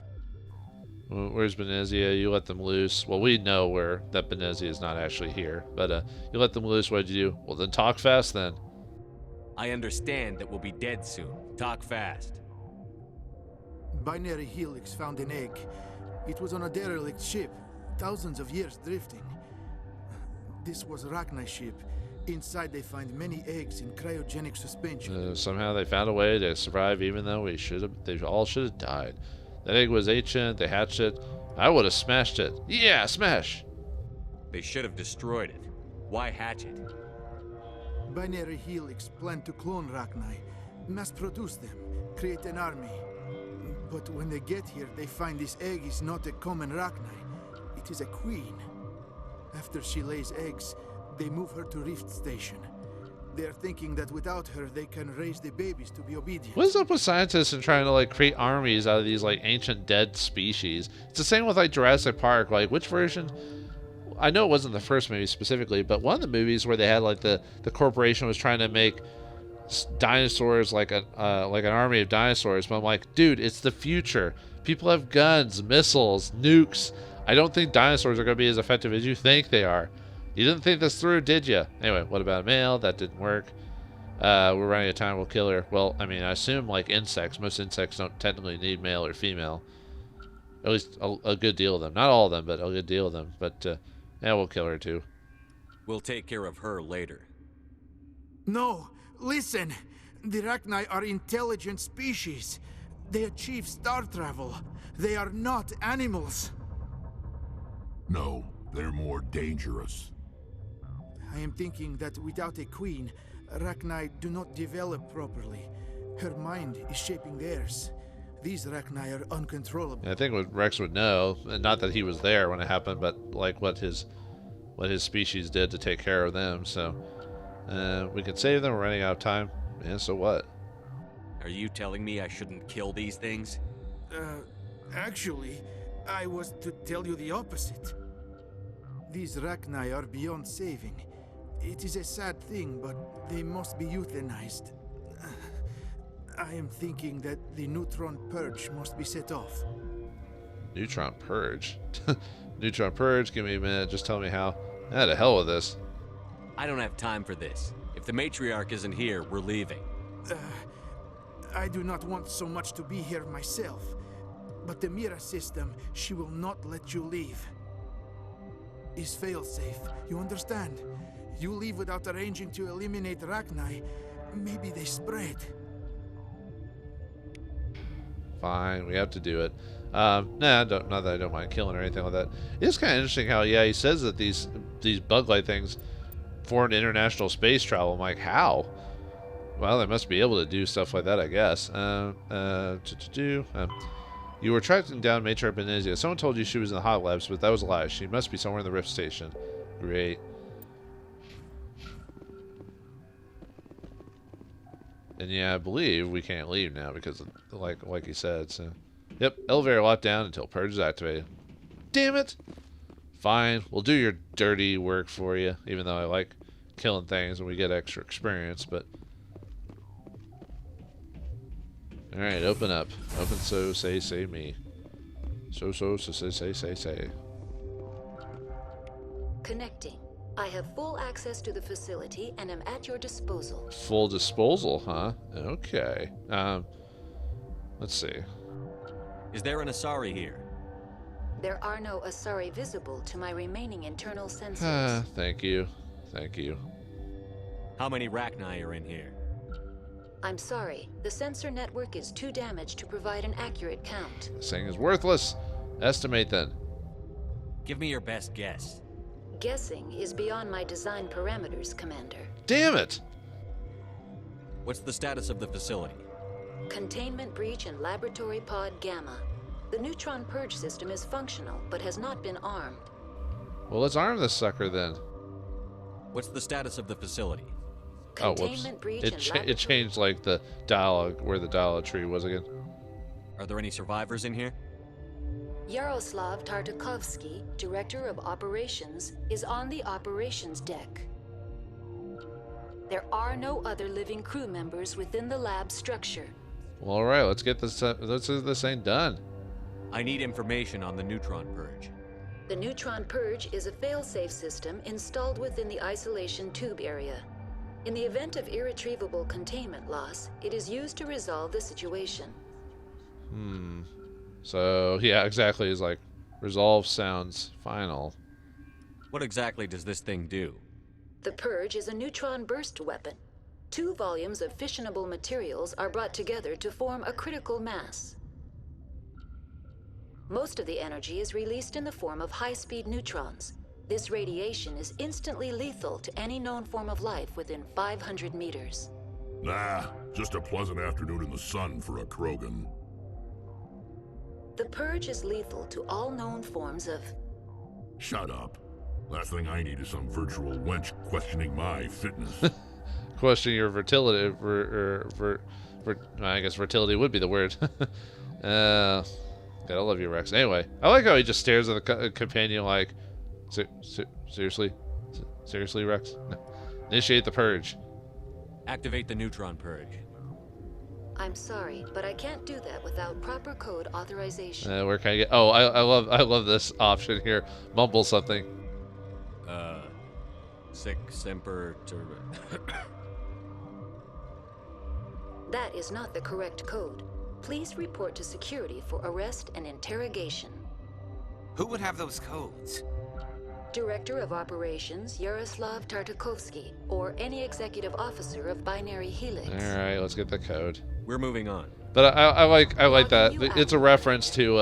Well, where's Benezia? You let them loose. Well, we know that Benezia is not actually here, but you let them loose. What'd you do? Well, then talk fast then. I understand that we'll be dead soon. Talk fast. Binary Helix found an egg. It was on a derelict ship, thousands of years drifting. This was a Rachni ship. Inside they find many eggs in cryogenic suspension. Somehow they found a way to survive even though they all should have died. That egg was ancient, they hatched it. I would have smashed it. Yeah, smash! They should have destroyed it. Why hatch it? Binary Helix planned to clone Rachni, mass produce them, create an army. But when they get here, they find this egg is not a common Rachni. It is a queen. After she lays eggs, they move her to Rift Station. They are thinking that without her, they can raise the babies to be obedient. What is up with scientists and trying to like create armies out of these like ancient dead species? It's the same with like Jurassic Park. Like which version? I know it wasn't the first movie specifically, but one of the movies where they had like the corporation was trying to make dinosaurs like an army of dinosaurs. But I'm like, dude, it's the future. People have guns, missiles, nukes. I don't think dinosaurs are going to be as effective as you think they are. You didn't think this through, did you? Anyway, what about a male? That didn't work. We're running out of time. We'll kill her. Well, I mean, I assume like insects. Most insects don't technically need male or female. At least a good deal of them. Not all of them, but a good deal of them. But yeah, we'll kill her too. We'll take care of her later. No, listen. The Rachni are intelligent species. They achieve star travel. They are not animals. No, they're more dangerous. I am thinking that without a queen, Rachni do not develop properly. Her mind is shaping theirs. These Rachni are uncontrollable. I think what Rex would know, and not that he was there when it happened, but like what his species did to take care of them. So we can save them. We're running out of time. Yeah, so what? Are you telling me I shouldn't kill these things? Actually, I was to tell you the opposite. These Rachni are beyond saving. It is a sad thing, but they must be euthanized. I am thinking that the neutron purge must be set off. Neutron purge? Neutron purge? Give me a minute. Just tell me how. Ah, to hell with this. I don't have time for this. If the matriarch isn't here, we're leaving. I do not want so much to be here myself. But the Mira system, she will not let you leave. Is fail-safe, you understand? You leave without arranging to eliminate Rachni, maybe they spread. Fine, we have to do it. Nah, not that I don't mind killing or anything like that. It's kind of interesting how, yeah, he says that these bug-like things formed international space travel. I'm like, how? Well, they must be able to do stuff like that, I guess. You were tracking down Matriarch Benezia. Someone told you she was in the hot labs, but that was a lie. She must be somewhere in the Rift Station. Great. And yeah, I believe we can't leave now because, of, like he said. So, yep, elevator locked down until purge is activated. Damn it! Fine, we'll do your dirty work for you. Even though I like killing things and we get extra experience, but. Alright, open up. Open so, say me. So, say. Connecting. I have full access to the facility and am at your disposal. Full disposal, huh? Okay. Let's see. Is there an Asari here? There are no Asari visible to my remaining internal sensors. Thank you. Thank you. How many Rachni are in here? I'm sorry. The sensor network is too damaged to provide an accurate count. This thing is worthless. Estimate then. Give me your best guess. Guessing is beyond my design parameters, Commander. Damn it! What's the status of the facility? Containment breach in Laboratory Pod Gamma. The neutron purge system is functional, but has not been armed. Well, let's arm this sucker then. What's the status of the facility? Containment breach it changed like the dialogue, where the dialogue tree was again. Are there any survivors in here? Yaroslav Tartakovsky, Director of Operations, is on the operations deck. There are no other living crew members within the lab structure. Well, all right, let's get this thing done. I need information on the neutron purge. The neutron purge is a fail-safe system installed within the isolation tube area. In the event of irretrievable containment loss, it is used to resolve the situation. So, yeah, exactly. It's like, resolve sounds final. What exactly does this thing do? The purge is a neutron burst weapon. 2 volumes of fissionable materials are brought together to form a critical mass. Most of the energy is released in the form of high-speed neutrons. This radiation is instantly lethal to any known form of life within 500 meters. Nah, just a pleasant afternoon in the sun for a Krogan. The purge is lethal to all known forms of... Shut up. Last thing I need is some virtual wench questioning my fitness. Questioning your fertility. I guess fertility would be the word. Gotta love you, Rex. Anyway, I like how he just stares at the companion like, seriously? Seriously, Rex? No. Initiate the purge. Activate the neutron purge. I'm sorry, but I can't do that without proper code authorization. Where can I get? Oh, I love this option here. Mumble something. Sic semper That is not the correct code. Please report to security for arrest and interrogation. Who would have those codes? Director of Operations Yaroslav Tartakovsky, or any executive officer of Binary Helix. All right, let's get the code. We're moving on. But I like that. It's a reference to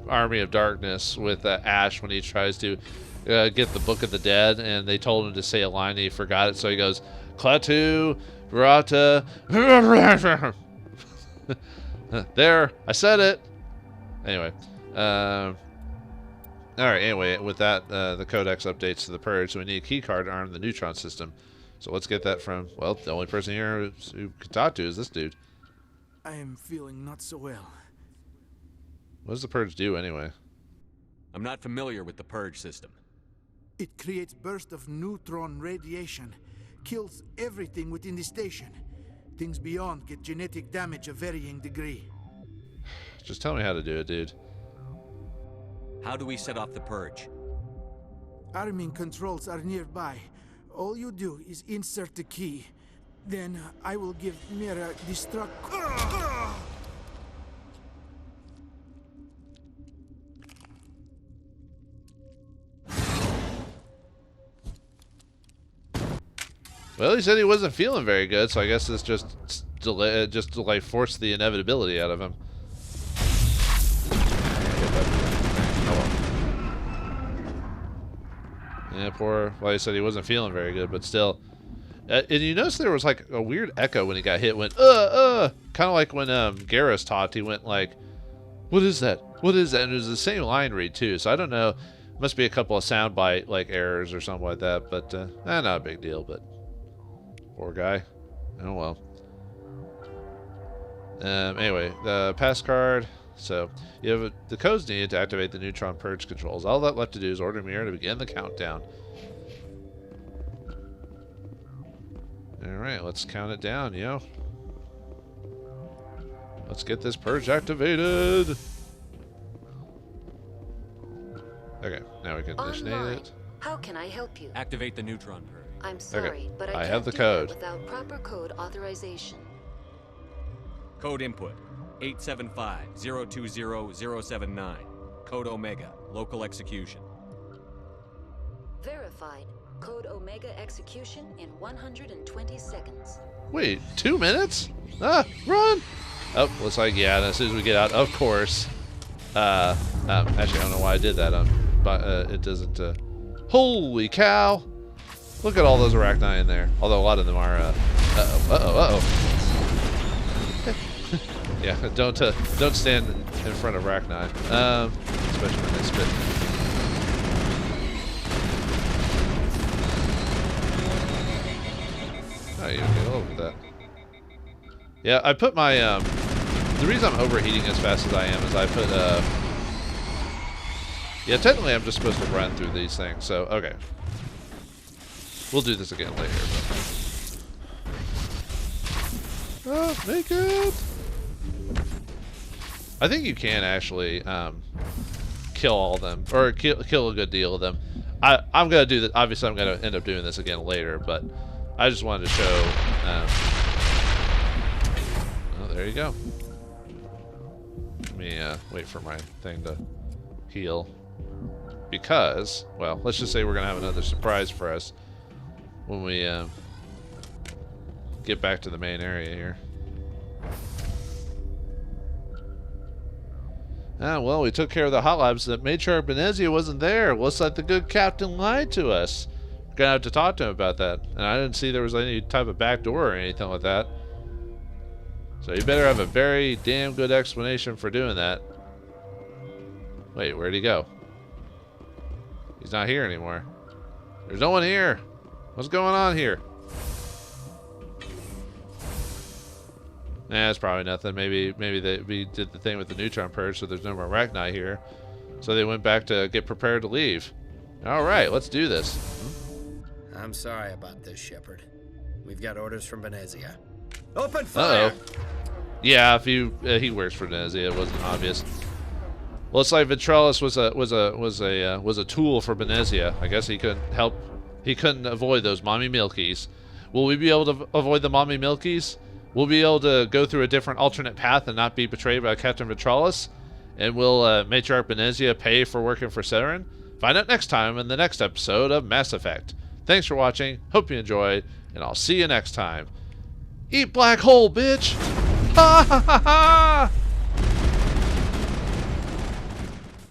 Army of Darkness with Ash when he tries to get the Book of the Dead, and they told him to say a line and he forgot it, so he goes, Klaatu, Rata. There, I said it. Anyway, all right. Anyway, with that, the codex updates to the purge, so we need a key card to arm the neutron system. So let's get that from, well, the only person here who can talk to is this dude. I am feeling not so well. What does the purge do anyway? I'm not familiar with the purge system. It creates bursts of neutron radiation, kills everything within the station. Things beyond get genetic damage of varying degree. Just tell me how to do it, dude. How do we set off the purge? Arming controls are nearby. All you do is insert the key. Then I will give Mira destruct... Well, he said he wasn't feeling very good, so I guess this just like forced the inevitability out of him. Yeah, poor. Well, he said he wasn't feeling very good, but still. And you notice there was like a weird echo when he got hit. Went kind of like when Garrus talked. He went like, "What is that? What is that?" And it was the same line read too. So I don't know. Must be a couple of soundbite like errors or something like that. But not a big deal. But poor guy. Oh well. Anyway, the pass card. So you have the codes needed to activate the neutron purge controls. All that left to do is order Mira to begin the countdown. Alright, let's count it down, yo. Let's get this purge activated. Okay, now we can initiate it. How can I help you? Activate the neutron purge. I'm sorry, Okay, but I I have can't the do code. that without proper code authorization. Code input 875-020-079. Code Omega. Local execution. Verified. Code Omega execution in 120 seconds. Wait, 2 minutes? Ah, run! Oh, looks like, yeah, as soon as we get out, of course. Actually, I don't know why I did that. But it doesn't, holy cow! Look at all those arachni in there. Although a lot of them are, uh-oh. Yeah, don't stand in front of arachni. Especially when they spit. Oh, you get over that. Yeah, I put my, the reason I'm overheating as fast as I am is I put, yeah, technically I'm just supposed to run through these things, so, okay. We'll do this again later, but... Oh, make it! I think you can actually, kill all of them, or kill a good deal of them. I'm gonna do that, obviously I'm gonna end up doing this again later, but... I just wanted to show, oh, there you go. Let me wait for my thing to heal. Because, well, let's just say we're going to have another surprise for us when we get back to the main area here. Ah, well, we took care of the hot labs that made sure Benezia wasn't there. Looks like the good captain lied to us. Gonna have to talk to him about that. And I didn't see there was any type of back door or anything like that. So you better have a very damn good explanation for doing that. Wait, where'd he go? He's not here anymore. There's no one here. What's going on here? Nah, it's probably nothing. Maybe we did the thing with the neutron purge, so there's no more arachni here. So they went back to get prepared to leave. All right, let's do this. I'm sorry about this, Shepard. We've got orders from Benezia. Open fire! Yeah, if he works for Benezia, it wasn't obvious. Well, it's like Ventralis was a tool for Benezia. I guess he couldn't avoid those mommy milkies. Will we be able to avoid the mommy milkies? We'll be able to go through a different alternate path and not be betrayed by Captain Ventralis? And will Matriarch Benezia pay for working for Saren? Find out next time in the next episode of Mass Effect. Thanks for watching, hope you enjoyed, and I'll see you next time. Eat black hole, bitch! Ha ha ha ha!